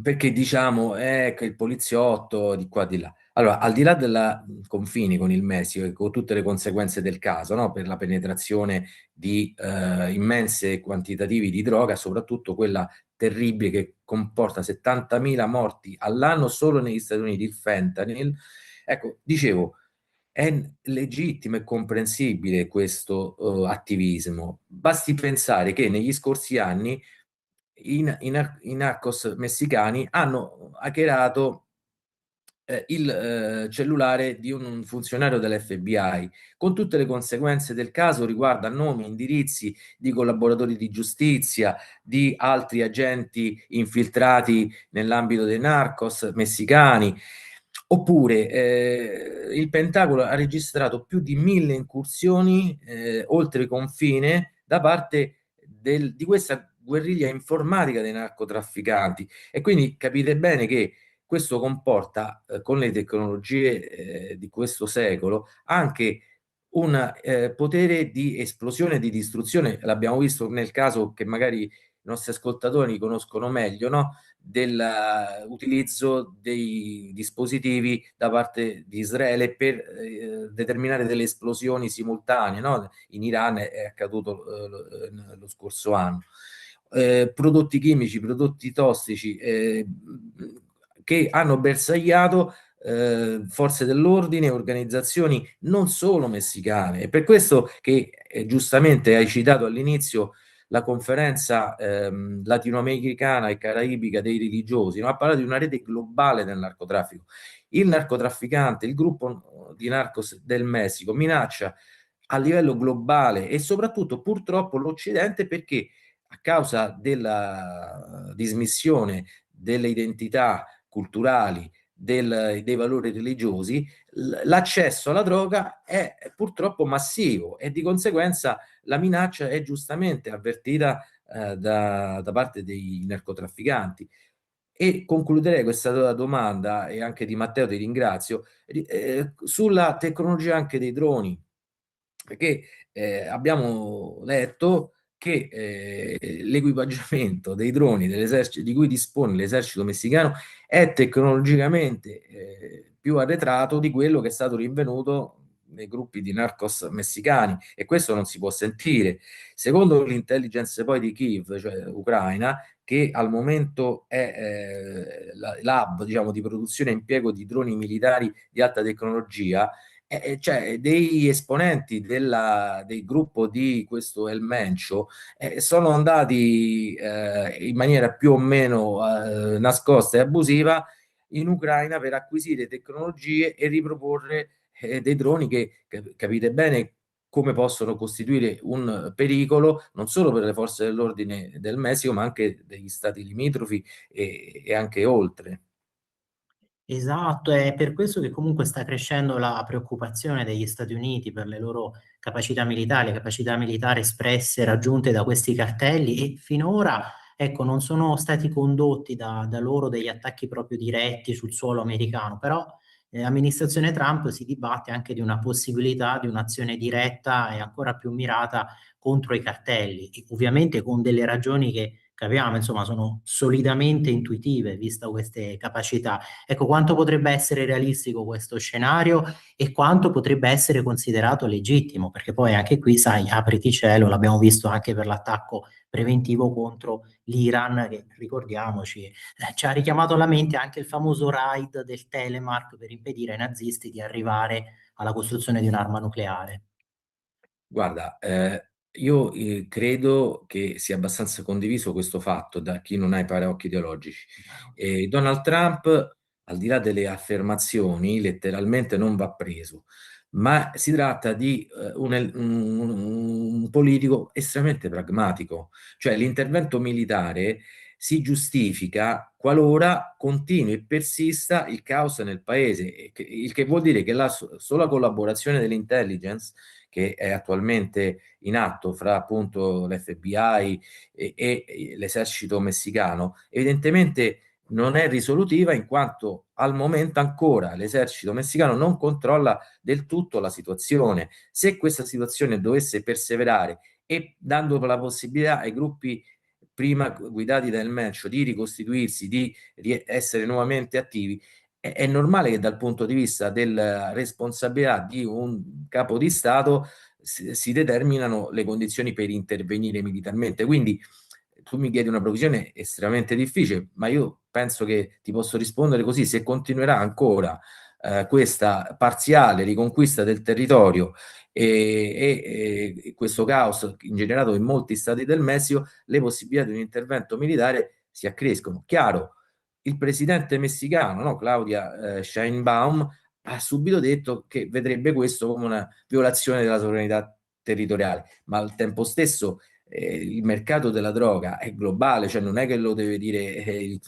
Perché diciamo che il poliziotto di qua di là. Allora, al di là dei confini con il Messico e con tutte le conseguenze del caso, no? Per la penetrazione di immense quantitativi di droga, soprattutto quella terribile che comporta 70.000 morti all'anno solo negli Stati Uniti, il fentanyl, Ecco, dicevo, è legittimo e comprensibile questo attivismo. Basti pensare che negli scorsi anni i narcos messicani hanno hackerato il cellulare di un funzionario dell'FBI, con tutte le conseguenze del caso riguardo a nomi, indirizzi di collaboratori di giustizia, di altri agenti infiltrati nell'ambito dei narcos messicani. Oppure il Pentagono ha registrato più di 1000 incursioni oltre confine da parte di questa guerriglia informatica dei narcotrafficanti, e quindi capite bene che questo comporta con le tecnologie di questo secolo anche un potere di esplosione e di distruzione. L'abbiamo visto nel caso che magari i nostri ascoltatori conoscono meglio, no? Dell'utilizzo dei dispositivi da parte di Israele per determinare delle esplosioni simultanee, no? In Iran è accaduto lo scorso anno. Prodotti chimici, prodotti tossici che hanno bersagliato forze dell'ordine e organizzazioni non solo messicane. È per questo che giustamente hai citato all'inizio la conferenza latinoamericana e caraibica dei religiosi, no? Ha parlato di una rete globale del narcotraffico. Il narcotrafficante, il gruppo di narcos del Messico minaccia a livello globale e soprattutto purtroppo l'Occidente, perché a causa della dismissione delle identità culturali, dei valori religiosi, l'accesso alla droga è purtroppo massivo e di conseguenza la minaccia è giustamente avvertita da parte dei narcotrafficanti. E concluderei questa domanda, e anche di Matteo ti ringrazio, sulla tecnologia anche dei droni, perché abbiamo letto che l'equipaggiamento dei droni dell'esercito di cui dispone l'esercito messicano è tecnologicamente più arretrato di quello che è stato rinvenuto nei gruppi di narcos messicani, e questo non si può sentire. Secondo l'intelligence poi di Kiev, cioè Ucraina, che al momento è l'hub, diciamo, di produzione e impiego di droni militari di alta tecnologia, cioè dei esponenti del gruppo di questo El Mencio sono andati in maniera più o meno nascosta e abusiva in Ucraina per acquisire tecnologie e riproporre dei droni che capite bene come possono costituire un pericolo non solo per le forze dell'ordine del Messico, ma anche degli stati limitrofi e anche oltre. Esatto, è per questo che comunque sta crescendo la preoccupazione degli Stati Uniti per le loro capacità militari espresse, raggiunte da questi cartelli, e finora, ecco, non sono stati condotti da loro degli attacchi proprio diretti sul suolo americano, però l'amministrazione Trump si dibatte anche di una possibilità di un'azione diretta e ancora più mirata contro i cartelli, e ovviamente con delle ragioni che capiamo, insomma, sono solidamente intuitive, vista queste capacità. Ecco, quanto potrebbe essere realistico questo scenario e quanto potrebbe essere considerato legittimo, perché poi anche qui, sai, apriti cielo, l'abbiamo visto anche per l'attacco preventivo contro l'Iran, che ricordiamoci, ci ha richiamato alla mente anche il famoso raid del Telemark per impedire ai nazisti di arrivare alla costruzione di un'arma nucleare. Guarda, io credo che sia abbastanza condiviso questo fatto da chi non ha i paraocchi ideologici. Donald Trump, al di là delle affermazioni, letteralmente non va preso, ma si tratta di un politico estremamente pragmatico, cioè l'intervento militare si giustifica qualora continui e persista il caos nel paese, il che vuol dire che la sola collaborazione dell'intelligence, che è attualmente in atto fra appunto l'FBI e l'esercito messicano, evidentemente non è risolutiva, in quanto al momento ancora l'esercito messicano non controlla del tutto la situazione. Se questa situazione dovesse perseverare e dando la possibilità ai gruppi prima guidati dal Mencio di ricostituirsi, di essere nuovamente attivi, è normale che dal punto di vista della responsabilità di un capo di Stato si determinano le condizioni per intervenire militarmente. Quindi tu mi chiedi una previsione estremamente difficile, ma io penso che ti posso rispondere così: se continuerà ancora questa parziale riconquista del territorio e questo caos ingenerato in molti stati del Messico, le possibilità di un intervento militare si accrescono. Chiaro, il presidente messicano, no, Claudia Sheinbaum, ha subito detto che vedrebbe questo come una violazione della sovranità territoriale, ma al tempo stesso il mercato della droga è globale, cioè non è che lo deve dire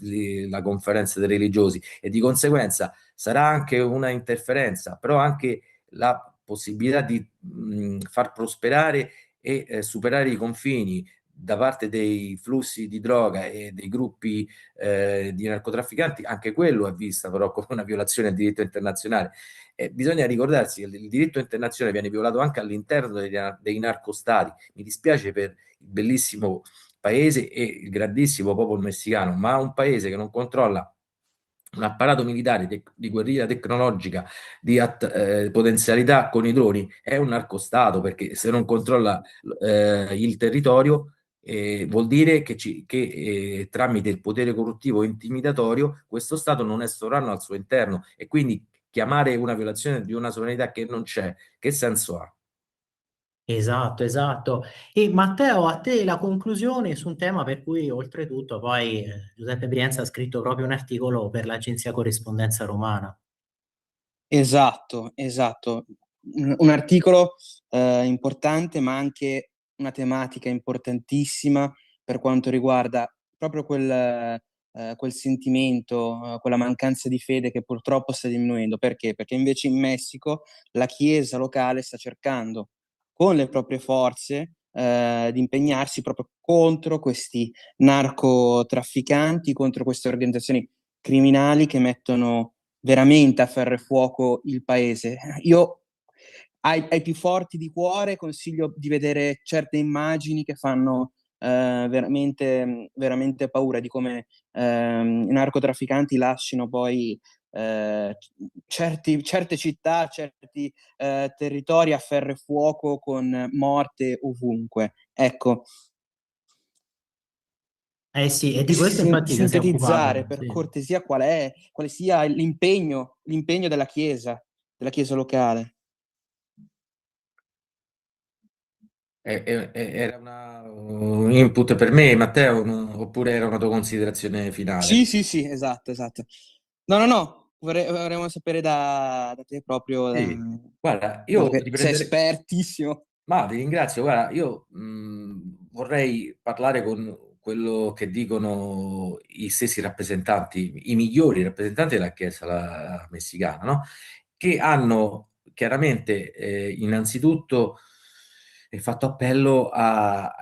la conferenza dei religiosi, e di conseguenza sarà anche una interferenza, però anche la possibilità di far prosperare e superare i confini da parte dei flussi di droga e dei gruppi di narcotrafficanti, anche quello è vista però come una violazione del diritto internazionale. Bisogna ricordarsi che il diritto internazionale viene violato anche all'interno dei narcostati. Mi dispiace per il bellissimo paese e il grandissimo popolo messicano, ma un paese che non controlla un apparato militare di guerriglia tecnologica, di potenzialità con i droni, è un narcostato, perché se non controlla il territorio vuol dire che tramite il potere corruttivo e intimidatorio questo Stato non è sovrano al suo interno, e quindi chiamare una violazione di una sovranità che non c'è, che senso ha? Esatto, esatto. E Matteo, a te la conclusione su un tema per cui oltretutto poi Giuseppe Brienza ha scritto proprio un articolo per l'agenzia Corrispondenza Romana. Esatto, esatto. Un articolo importante, ma anche una tematica importantissima per quanto riguarda proprio quel sentimento, quella mancanza di fede che purtroppo sta diminuendo. Perché? Perché invece in Messico la Chiesa locale sta cercando con le proprie forze di impegnarsi proprio contro questi narcotrafficanti, contro queste organizzazioni criminali che mettono veramente a ferro e fuoco il paese. Io ai più forti di cuore consiglio di vedere certe immagini che fanno veramente, veramente paura, di come i narcotrafficanti lasciano poi certe città, certi territori a ferro e fuoco, con morte ovunque. Ecco. Sì, e di questo infatti ci si è Sintetizzare occupato, per sì. cortesia quale sia l'impegno della Chiesa locale. Era un input per me, Matteo, oppure era una tua considerazione finale? Sì, esatto. No, vorremmo sapere da te proprio. Sì. Guarda, io sei espertissimo. Ma ti ringrazio, guarda, io vorrei parlare con quello che dicono i stessi rappresentanti, i migliori rappresentanti della Chiesa messicana, no? Che hanno chiaramente innanzitutto fatto appello a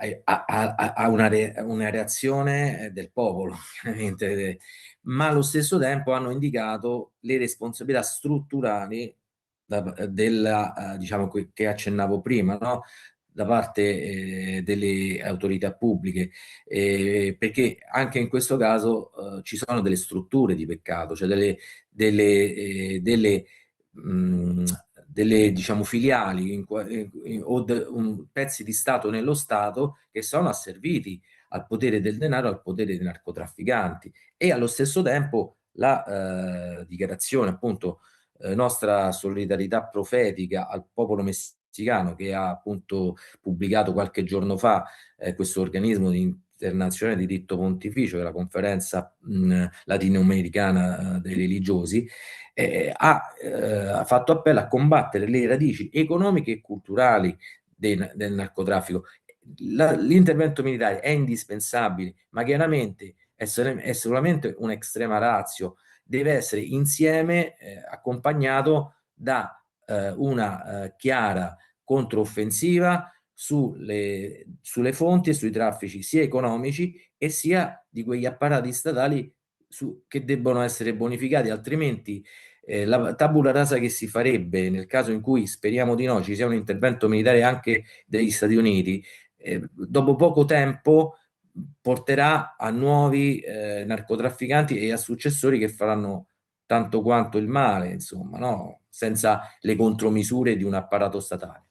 una reazione del popolo, chiaramente, ma allo stesso tempo hanno indicato le responsabilità strutturali diciamo che accennavo prima, no? Da parte delle autorità pubbliche, perché anche in questo caso ci sono delle strutture di peccato, cioè delle diciamo filiali pezzi di Stato nello Stato che sono asserviti al potere del denaro, al potere dei narcotrafficanti, e allo stesso tempo la dichiarazione, appunto, nostra solidarietà profetica al popolo messicano, che ha appunto pubblicato qualche giorno fa questo organismo internazionale di diritto pontificio, che è la conferenza latinoamericana dei religiosi, ha fatto appello a combattere le radici economiche e culturali del narcotraffico. L'intervento militare è indispensabile, ma chiaramente è solamente un'estrema ratio, deve essere insieme accompagnato da una chiara controffensiva sulle fonti e sui traffici sia economici e sia di quegli apparati statali che debbono essere bonificati, altrimenti la tabula rasa che si farebbe nel caso in cui, speriamo di no, ci sia un intervento militare anche degli Stati Uniti, dopo poco tempo porterà a nuovi narcotrafficanti e a successori che faranno tanto quanto il male, insomma, no? Senza le contromisure di un apparato statale.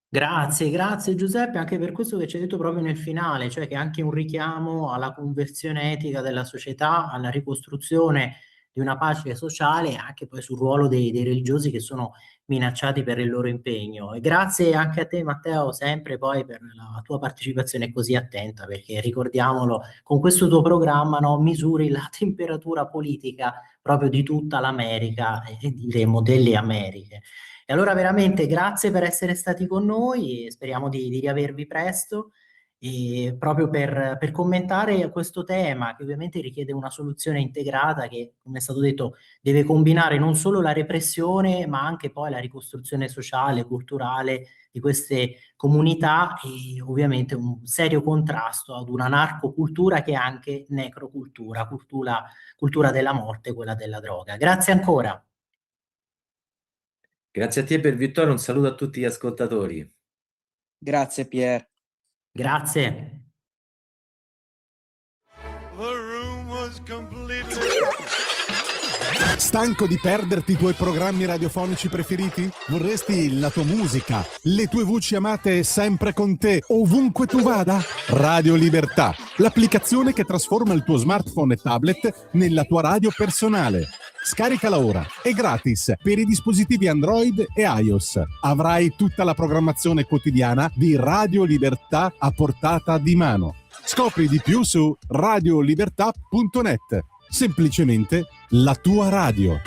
Grazie Giuseppe, anche per questo che ci hai detto proprio nel finale, cioè che è anche un richiamo alla conversione etica della società, alla ricostruzione una pace sociale, anche poi sul ruolo dei religiosi che sono minacciati per il loro impegno. E grazie anche a te, Matteo, sempre poi per la tua partecipazione così attenta, perché ricordiamolo, con questo tuo programma, no, misuri la temperatura politica proprio di tutta l'America e diremo delle Americhe. E allora veramente grazie per essere stati con noi e speriamo di riavervi presto. E proprio per commentare questo tema che ovviamente richiede una soluzione integrata che, come è stato detto, deve combinare non solo la repressione ma anche poi la ricostruzione sociale, culturale di queste comunità e ovviamente un serio contrasto ad una narcocultura che è anche necrocultura, cultura della morte, quella della droga. Grazie ancora. Grazie a te per Vittorio, un saluto a tutti gli ascoltatori. Grazie Pier. Grazie. Stanco di perderti i tuoi programmi radiofonici preferiti? Vorresti la tua musica, le tue voci amate sempre con te, ovunque tu vada? Radio Libertà, l'applicazione che trasforma il tuo smartphone e tablet nella tua radio personale. Scaricala ora, è gratis per i dispositivi Android e iOS. Avrai tutta la programmazione quotidiana di Radio Libertà a portata di mano. Scopri di più su radiolibertà.net. Semplicemente la tua radio.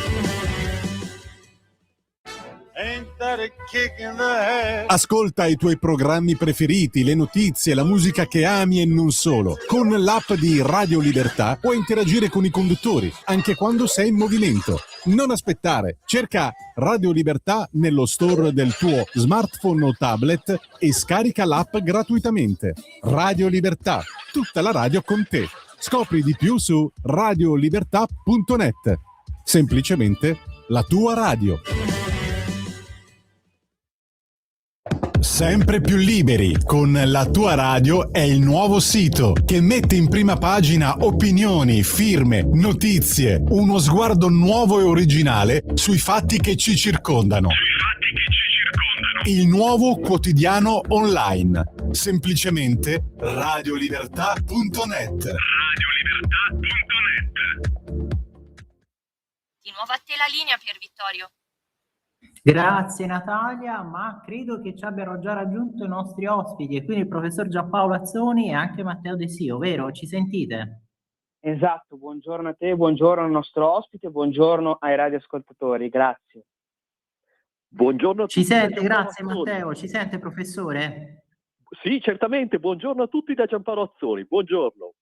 Ascolta i tuoi programmi preferiti, le notizie, la musica che ami e non solo. Con l'app di Radio Libertà puoi interagire con i conduttori, anche quando sei in movimento. Non aspettare, cerca Radio Libertà nello store del tuo smartphone o tablet e scarica l'app gratuitamente. Radio Libertà, tutta la radio con te. Scopri di più su radiolibertà.net. Semplicemente la tua radio. Sempre più liberi con La Tua Radio è il nuovo sito che mette in prima pagina opinioni, firme, notizie, uno sguardo nuovo e originale sui fatti che ci circondano. Il nuovo quotidiano online. Semplicemente radiolibertà.net. Di nuovo a te la linea, Pier Vittorio. Grazie Natalia, ma credo che ci abbiano già raggiunto i nostri ospiti e quindi il professor Giampaolo Azzoni e anche Matteo De Sio, vero? Ci sentite? Esatto, buongiorno a te, buongiorno al nostro ospite, buongiorno ai radioascoltatori, grazie. Buongiorno a tutti. Ci sente, grazie Matteo, ci sente professore? Sì, certamente, buongiorno a tutti da Giampaolo Azzoni, buongiorno.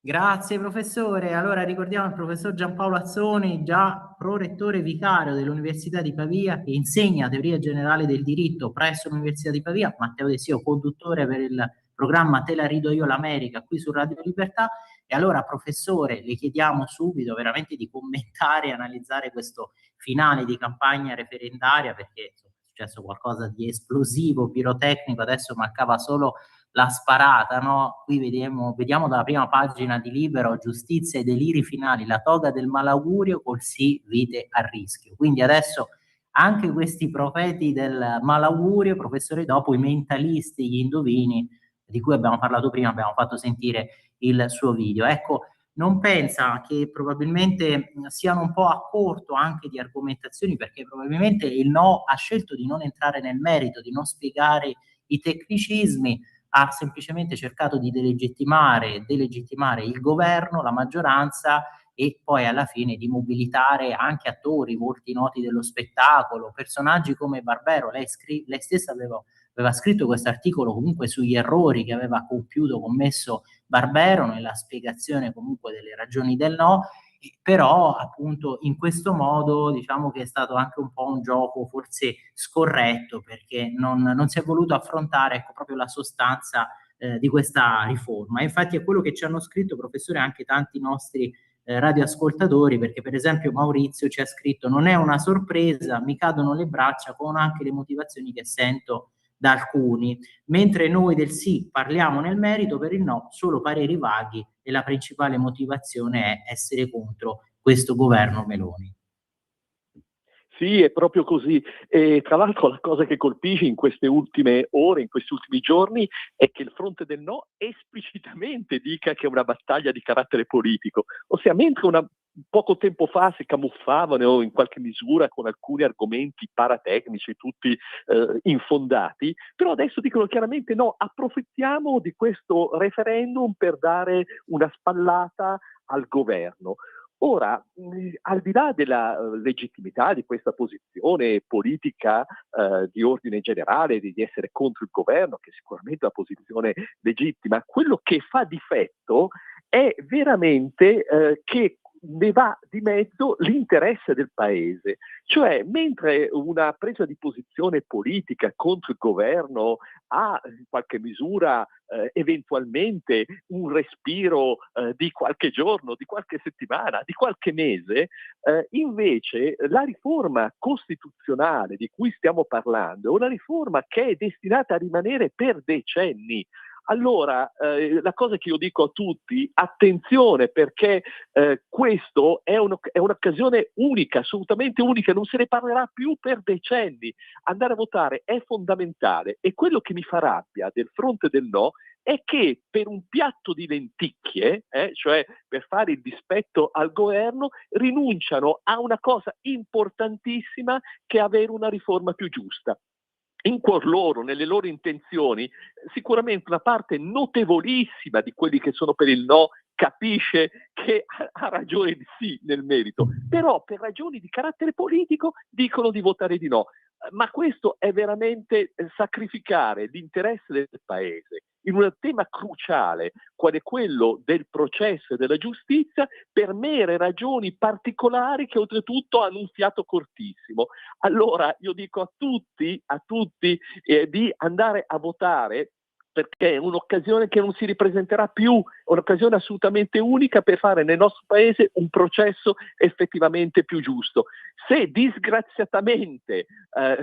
Grazie professore, allora ricordiamo il professor Giampaolo Azzoni, già prorettore vicario dell'Università di Pavia, che insegna teoria generale del diritto presso l'Università di Pavia, Matteo De Sio, conduttore per il programma Te la rido io l'America qui su Radio Libertà. E allora professore, le chiediamo subito veramente di commentare e analizzare questo finale di campagna referendaria, perché è successo qualcosa di esplosivo, pirotecnico, adesso mancava solo la sparata, no? Qui vediamo dalla prima pagina di Libero, giustizia e deliri finali, la toga del malaugurio col sì, vite a rischio. Quindi adesso anche questi profeti del malaugurio, professore, dopo i mentalisti, gli indovini, di cui abbiamo parlato prima, abbiamo fatto sentire il suo video. Ecco, non pensa che probabilmente siano un po' a corto anche di argomentazioni, perché probabilmente il no ha scelto di non entrare nel merito, di non spiegare i tecnicismi, ha semplicemente cercato di delegittimare il governo, la maggioranza e poi alla fine di mobilitare anche attori, volti noti dello spettacolo, personaggi come Barbero. Lei stessa aveva scritto questo articolo comunque sugli errori che aveva commesso Barbero nella spiegazione comunque delle ragioni del no, però appunto in questo modo diciamo che è stato anche un po' un gioco forse scorretto, perché non si è voluto affrontare, ecco, proprio la sostanza di questa riforma. E infatti è quello che ci hanno scritto, professore, anche tanti nostri radioascoltatori, perché per esempio Maurizio ci ha scritto: non è una sorpresa, mi cadono le braccia con anche le motivazioni che sento da alcuni, mentre noi del sì parliamo nel merito, per il no solo pareri vaghi e la principale motivazione è essere contro questo governo Meloni. Sì, è proprio così. E tra l'altro la cosa che colpisce in queste ultime ore, in questi ultimi giorni, è che il fronte del no esplicitamente dica che è una battaglia di carattere politico. Ossia, mentre una poco tempo fa si camuffavano in qualche misura con alcuni argomenti paratecnici, tutti infondati, però adesso dicono chiaramente no, approfittiamo di questo referendum per dare una spallata al governo. Ora, al di là della legittimità di questa posizione politica di ordine generale, di essere contro il governo, che è sicuramente una posizione legittima, quello che fa difetto è veramente che ne va di mezzo l'interesse del paese. Cioè, mentre una presa di posizione politica contro il governo ha in qualche misura eventualmente un respiro di qualche giorno, di qualche settimana, di qualche mese, invece la riforma costituzionale di cui stiamo parlando è una riforma che è destinata a rimanere per decenni. Allora, la cosa che io dico a tutti, attenzione, perché questo è un'occasione unica, assolutamente unica, non se ne parlerà più per decenni. Andare a votare è fondamentale e quello che mi fa rabbia del fronte del no è che per un piatto di lenticchie, cioè per fare il dispetto al governo, rinunciano a una cosa importantissima che è avere una riforma più giusta. In cuor loro, nelle loro intenzioni, sicuramente una parte notevolissima di quelli che sono per il no capisce che ha ragione di sì nel merito, però per ragioni di carattere politico dicono di votare di no. Ma questo è veramente sacrificare l'interesse del paese in un tema cruciale, quale quello del processo e della giustizia, per mere ragioni particolari che oltretutto hanno un fiato cortissimo. Allora io dico a tutti di andare a votare, perché è un'occasione che non si ripresenterà più, è un'occasione assolutamente unica per fare nel nostro paese un processo effettivamente più giusto. Se disgraziatamente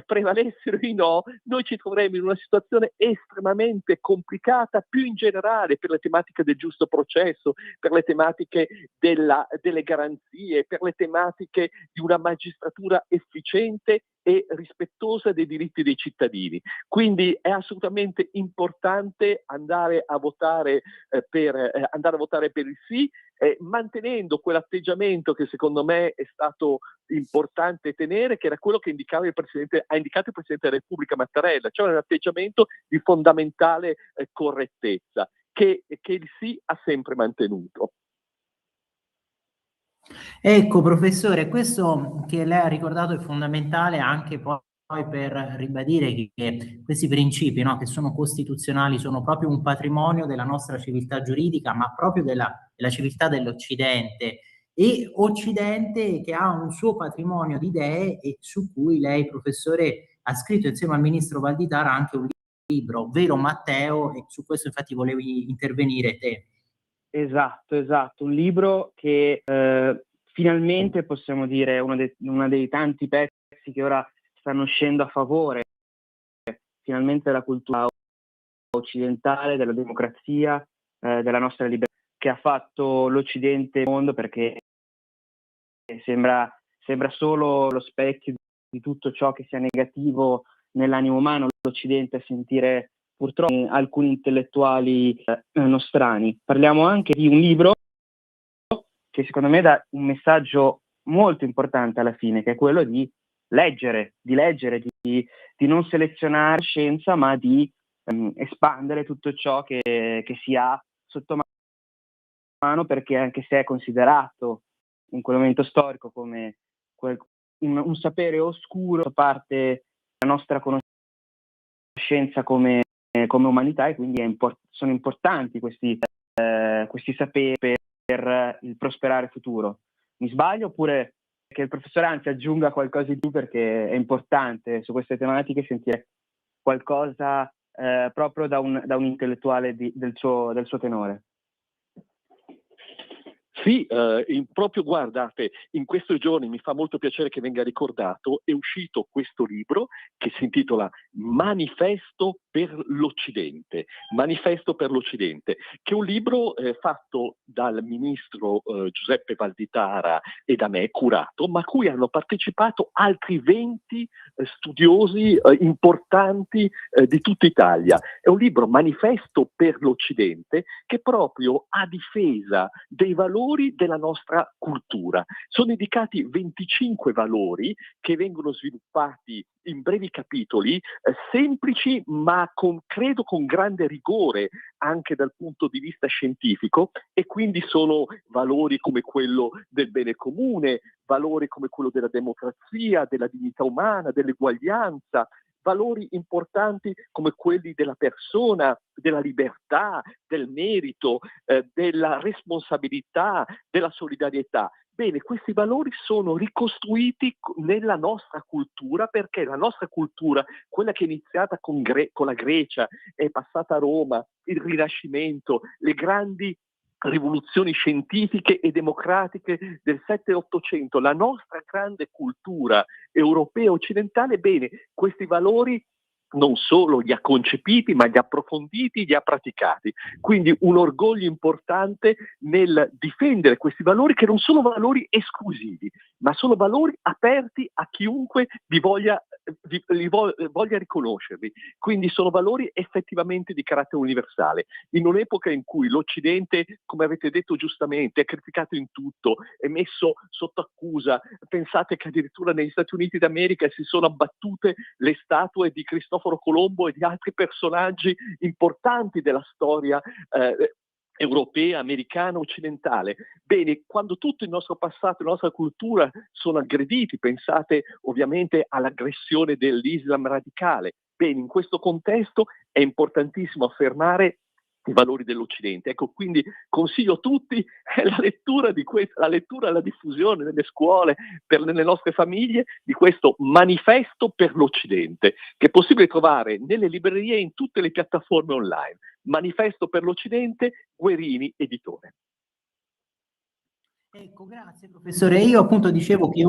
prevalessero i no, noi ci troveremo in una situazione estremamente complicata, più in generale per le tematiche del giusto processo, per le tematiche delle garanzie, per le tematiche di una magistratura efficiente e rispettosa dei diritti dei cittadini. Quindi è assolutamente importante andare a votare per il sì, mantenendo quell'atteggiamento che secondo me è stato importante tenere, che era quello che ha indicato il Presidente della Repubblica Mattarella, cioè un atteggiamento di fondamentale correttezza che il sì ha sempre mantenuto. Ecco, professore, questo che lei ha ricordato è fondamentale anche poi per ribadire che questi principi, no, che sono costituzionali, sono proprio un patrimonio della nostra civiltà giuridica, ma proprio della civiltà dell'Occidente, e Occidente che ha un suo patrimonio di idee e su cui lei, professore, ha scritto insieme al ministro Valditara anche un libro, Vero Matteo, e su questo infatti volevi intervenire te. Esatto, un libro che finalmente possiamo dire uno dei tanti pezzi che ora stanno uscendo a favore finalmente della cultura occidentale, della democrazia, della nostra libertà, che ha fatto l'Occidente il mondo, perché sembra solo lo specchio di tutto ciò che sia negativo nell'animo umano, l'Occidente, a sentire purtroppo alcuni intellettuali nostrani. Parliamo anche di un libro che secondo me dà un messaggio molto importante alla fine, che è quello di leggere, di non selezionare scienza, ma di espandere tutto ciò che si ha sotto mano, perché anche se è considerato in quel momento storico come un sapere oscuro, a parte la nostra conoscenza come umanità, e quindi sono importanti questi saperi per il prosperare futuro. Mi sbaglio, oppure che il professore anzi aggiunga qualcosa di più, perché è importante su queste tematiche sentire qualcosa proprio da un intellettuale del suo tenore. Sì, proprio guardate, in questi giorni mi fa molto piacere che venga ricordato, è uscito questo libro che si intitola Manifesto per l'Occidente, che è un libro fatto dal ministro Giuseppe Valditara e da me, curato, ma a cui hanno partecipato altri 20 studiosi importanti di tutta Italia. È un libro Manifesto per l'Occidente che proprio a difesa dei valori valori della nostra cultura. Sono indicati 25 valori che vengono sviluppati in brevi capitoli, semplici ma credo con grande rigore anche dal punto di vista scientifico, e quindi sono valori come quello del bene comune, valori come quello della democrazia, della dignità umana, dell'eguaglianza, valori importanti come quelli della persona, della libertà, del merito, della responsabilità, della solidarietà. Bene, questi valori sono ricostruiti nella nostra cultura, perché la nostra cultura, quella che è iniziata con la Grecia, è passata a Roma, il Rinascimento, le grandi rivoluzioni scientifiche e democratiche del 7 e 800, la nostra grande cultura europea occidentale, bene, questi valori non solo li ha concepiti, ma li ha approfonditi, li ha praticati. Quindi un orgoglio importante nel difendere questi valori, che non sono valori esclusivi, ma sono valori aperti a chiunque li voglia riconoscerli. Quindi sono valori effettivamente di carattere universale. In un'epoca in cui l'Occidente, come avete detto giustamente, è criticato in tutto, è messo sotto accusa, pensate che addirittura negli Stati Uniti d'America si sono abbattute le statue di Cristoforo Colombo e di altri personaggi importanti della storia europea, americana, occidentale. Bene, quando tutto il nostro passato e la nostra cultura sono aggrediti, pensate ovviamente all'aggressione dell'Islam radicale. Bene, in questo contesto è importantissimo affermare i valori dell'Occidente. Ecco, quindi consiglio a tutti la lettura e la diffusione nelle scuole, nelle nostre famiglie, di questo manifesto per l'Occidente, che è possibile trovare nelle librerie e in tutte le piattaforme online. Manifesto per l'Occidente, Guerini, editore. Ecco, grazie professore. Io appunto dicevo che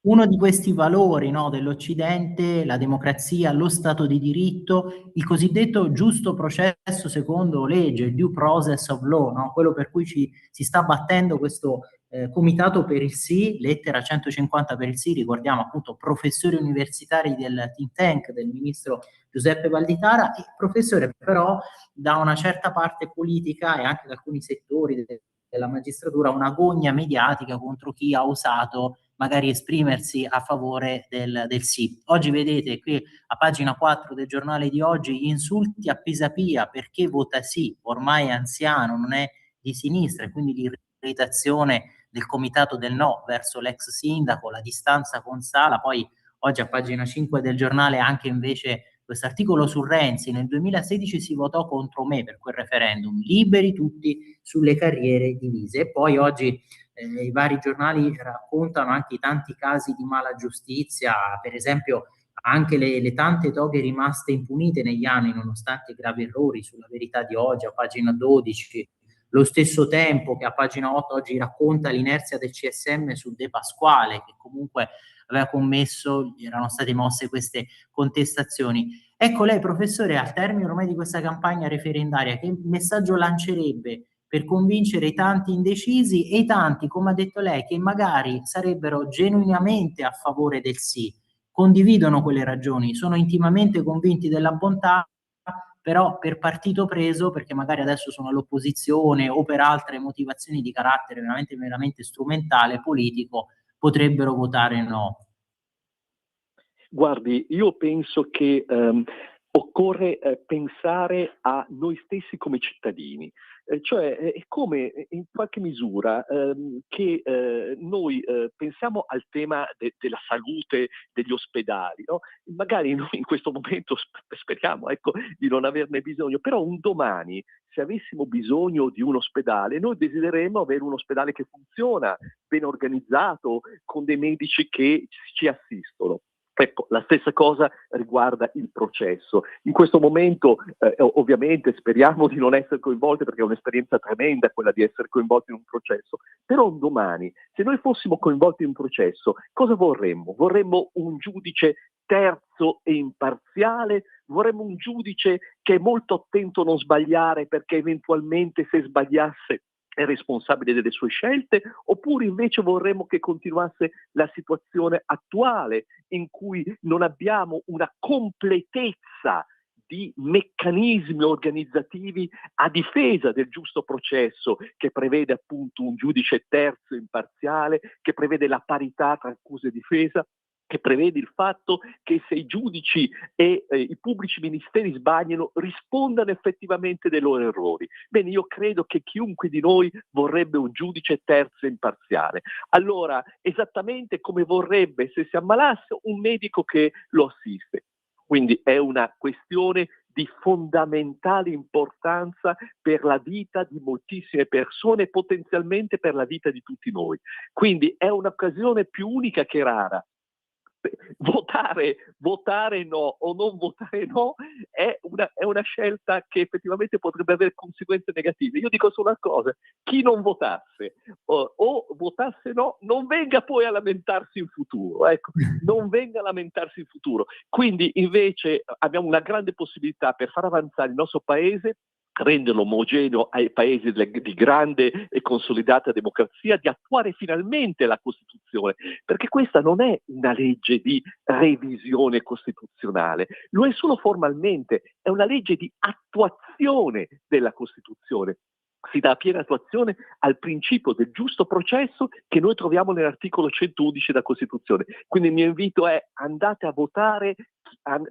uno di questi valori, no, dell'Occidente, la democrazia, lo Stato di diritto, il cosiddetto giusto processo secondo legge, il due process of law, no? Quello per cui si sta battendo questo comitato per il sì, lettera 150 per il sì, ricordiamo appunto professori universitari del think tank del ministro Giuseppe Valditara, e professore però da una certa parte politica e anche da alcuni settori della magistratura una gogna mediatica contro chi ha osato magari esprimersi a favore del sì. Oggi vedete qui a pagina 4 del giornale di oggi gli insulti a Pisapia perché vota sì, ormai è anziano, non è di sinistra, e quindi l'irritazione del comitato del no verso l'ex sindaco, la distanza con Sala. Poi oggi a pagina 5 del giornale anche invece questo articolo su Renzi: nel 2016 si votò contro me per quel referendum, liberi tutti sulle carriere divise. E poi oggi i vari giornali raccontano anche i tanti casi di mala giustizia, per esempio anche le tante toghe rimaste impunite negli anni nonostante gravi errori, sulla Verità di oggi a pagina 12. Lo stesso Tempo, che a pagina 8 oggi racconta l'inerzia del CSM su De Pasquale, che comunque aveva commesso, gli erano state mosse queste contestazioni. Ecco, lei professore, al termine ormai di questa campagna referendaria, che messaggio lancerebbe per convincere i tanti indecisi e i tanti, come ha detto lei, che magari sarebbero genuinamente a favore del sì, condividono quelle ragioni, sono intimamente convinti della bontà, però per partito preso, perché magari adesso sono all'opposizione o per altre motivazioni di carattere veramente strumentale, politico, potrebbero votare no? Guardi, io penso che occorre pensare a noi stessi come cittadini. Cioè è come in qualche misura che noi pensiamo al tema della salute degli ospedali, no? Magari noi in questo momento speriamo, ecco, di non averne bisogno, però un domani se avessimo bisogno di un ospedale, noi desidereremmo avere un ospedale che funziona, ben organizzato, con dei medici che ci assistono. Ecco, la stessa cosa riguarda il processo. In questo momento ovviamente speriamo di non essere coinvolti, perché è un'esperienza tremenda quella di essere coinvolti in un processo, però un domani, se noi fossimo coinvolti in un processo, cosa vorremmo? Vorremmo un giudice terzo e imparziale? Vorremmo un giudice che è molto attento a non sbagliare, perché eventualmente se sbagliasse è responsabile delle sue scelte? Oppure invece vorremmo che continuasse la situazione attuale in cui non abbiamo una completezza di meccanismi organizzativi a difesa del giusto processo, che prevede appunto un giudice terzo imparziale, che prevede la parità tra accusa e difesa, che prevede il fatto che se i giudici e i pubblici ministeri sbagliano, rispondano effettivamente dei loro errori. Bene, io credo che chiunque di noi vorrebbe un giudice terzo e imparziale. Allora, esattamente come vorrebbe, se si ammalasse, un medico che lo assiste. Quindi è una questione di fondamentale importanza per la vita di moltissime persone e potenzialmente per la vita di tutti noi. Quindi è un'occasione più unica che rara. Votare no o non votare no è una scelta che effettivamente potrebbe avere conseguenze negative. Io dico solo una cosa: chi non votasse o votasse no, non venga poi a lamentarsi in futuro, ecco, non venga a lamentarsi in futuro. Quindi invece abbiamo una grande possibilità per far avanzare il nostro paese, renderlo omogeneo ai paesi di grande e consolidata democrazia, di attuare finalmente la Costituzione, perché questa non è una legge di revisione costituzionale, lo è solo formalmente, è una legge di attuazione della Costituzione. Si dà piena attuazione al principio del giusto processo che noi troviamo nell'articolo 111 della Costituzione. Quindi il mio invito è: andate a votare,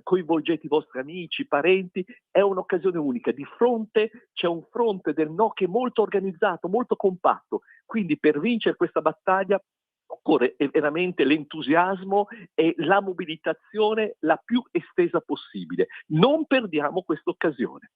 coinvolgete i vostri amici, parenti, è un'occasione unica. Di fronte c'è un fronte del no che è molto organizzato, molto compatto. Quindi per vincere questa battaglia occorre veramente l'entusiasmo e la mobilitazione la più estesa possibile. Non perdiamo questa occasione.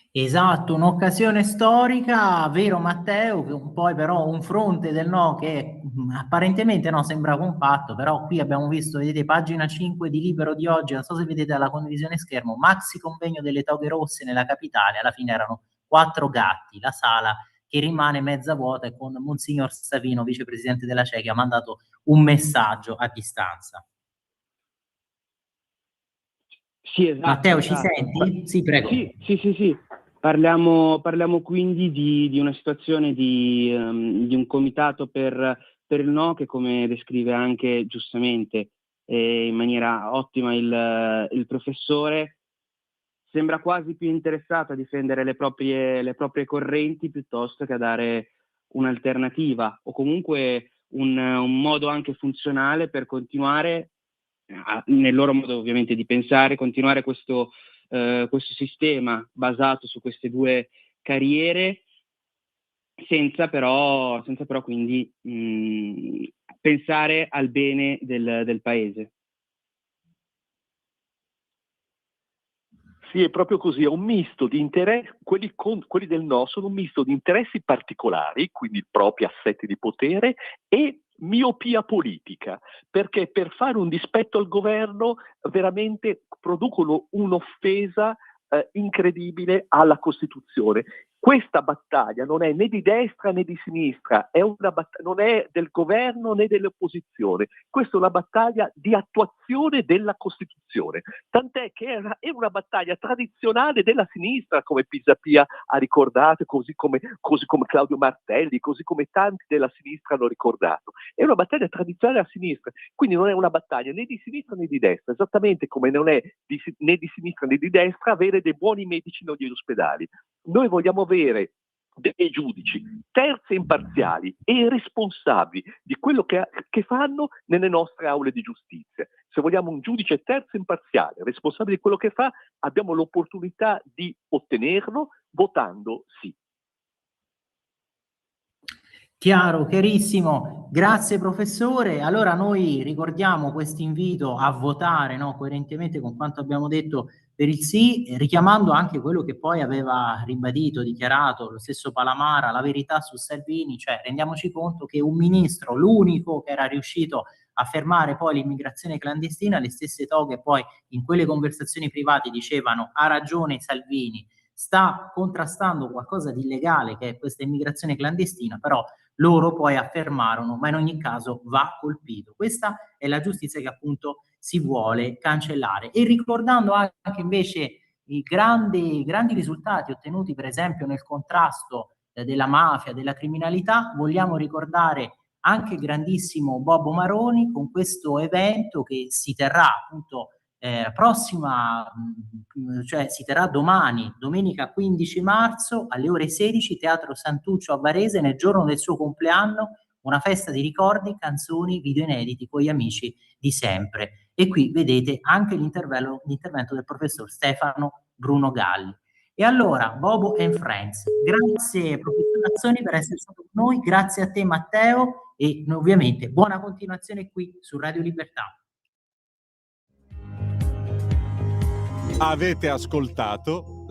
Esatto, un'occasione storica, vero Matteo, che poi però un fronte del no che apparentemente no, sembra compatto, però qui abbiamo visto, vedete, pagina 5 di Libero di oggi, non so se vedete alla condivisione schermo, maxi convegno delle toghe rosse nella capitale, alla fine erano 4 gatti, la sala che rimane mezza vuota, e con Monsignor Savino, vicepresidente della CE, che ha mandato un messaggio a distanza. Sì, esatto, Matteo, esatto. ci senti? Sì, prego. Sì. Parliamo quindi di una situazione di un comitato per il no, che, come descrive anche giustamente in maniera ottima il professore, sembra quasi più interessato a difendere le proprie correnti piuttosto che a dare un'alternativa o comunque un modo anche funzionale per continuare, nel loro modo ovviamente di pensare, continuare questo sistema basato su queste due carriere, senza però quindi pensare al bene del paese. Sì, è proprio così, è un misto di interessi, quelli del no sono un misto di interessi particolari, quindi propri assetti di potere, e miopia politica, perché per fare un dispetto al governo veramente producono un'offesa incredibile alla Costituzione. Questa battaglia non è né di destra né di sinistra, non è del governo né dell'opposizione, questa è una battaglia di attuazione della Costituzione, tant'è che è una battaglia tradizionale della sinistra, come Pisapia ha ricordato, così come Claudio Martelli, così come tanti della sinistra hanno ricordato. È una battaglia tradizionale della sinistra, quindi non è una battaglia né di sinistra né di destra, esattamente come non è né di sinistra né di destra avere dei buoni medici negli ospedali. Noi vogliamo avere dei giudici terzi e imparziali e responsabili di quello che fanno nelle nostre aule di giustizia. Se vogliamo un giudice terzo e imparziale, responsabile di quello che fa, abbiamo l'opportunità di ottenerlo votando sì. Chiaro, chiarissimo. Grazie professore. Allora noi ricordiamo questo invito a votare, no, coerentemente con quanto abbiamo detto per il sì, richiamando anche quello che poi aveva ribadito, dichiarato lo stesso Palamara, la verità su Salvini, cioè rendiamoci conto che un ministro, l'unico che era riuscito a fermare poi l'immigrazione clandestina, le stesse toghe poi in quelle conversazioni private dicevano: ha ragione Salvini, sta contrastando qualcosa di illegale che è questa immigrazione clandestina, però loro poi affermarono: ma in ogni caso va colpito. Questa è la giustizia che appunto si vuole cancellare. E ricordando anche invece i grandi risultati ottenuti per esempio nel contrasto della mafia, della criminalità, vogliamo ricordare anche il grandissimo Bobo Maroni con questo evento che si terrà appunto prossima, cioè si terrà domani, domenica 15 marzo alle ore 16, Teatro Santuccio a Varese, nel giorno del suo compleanno, una festa di ricordi, canzoni, video inediti con gli amici di sempre. E qui vedete anche l'intervento del professor Stefano Bruno Galli. E allora, Bobo and Friends, grazie professor Nazzoni per essere stato con noi, grazie a te Matteo e ovviamente buona continuazione qui su Radio Libertà. Avete ascoltato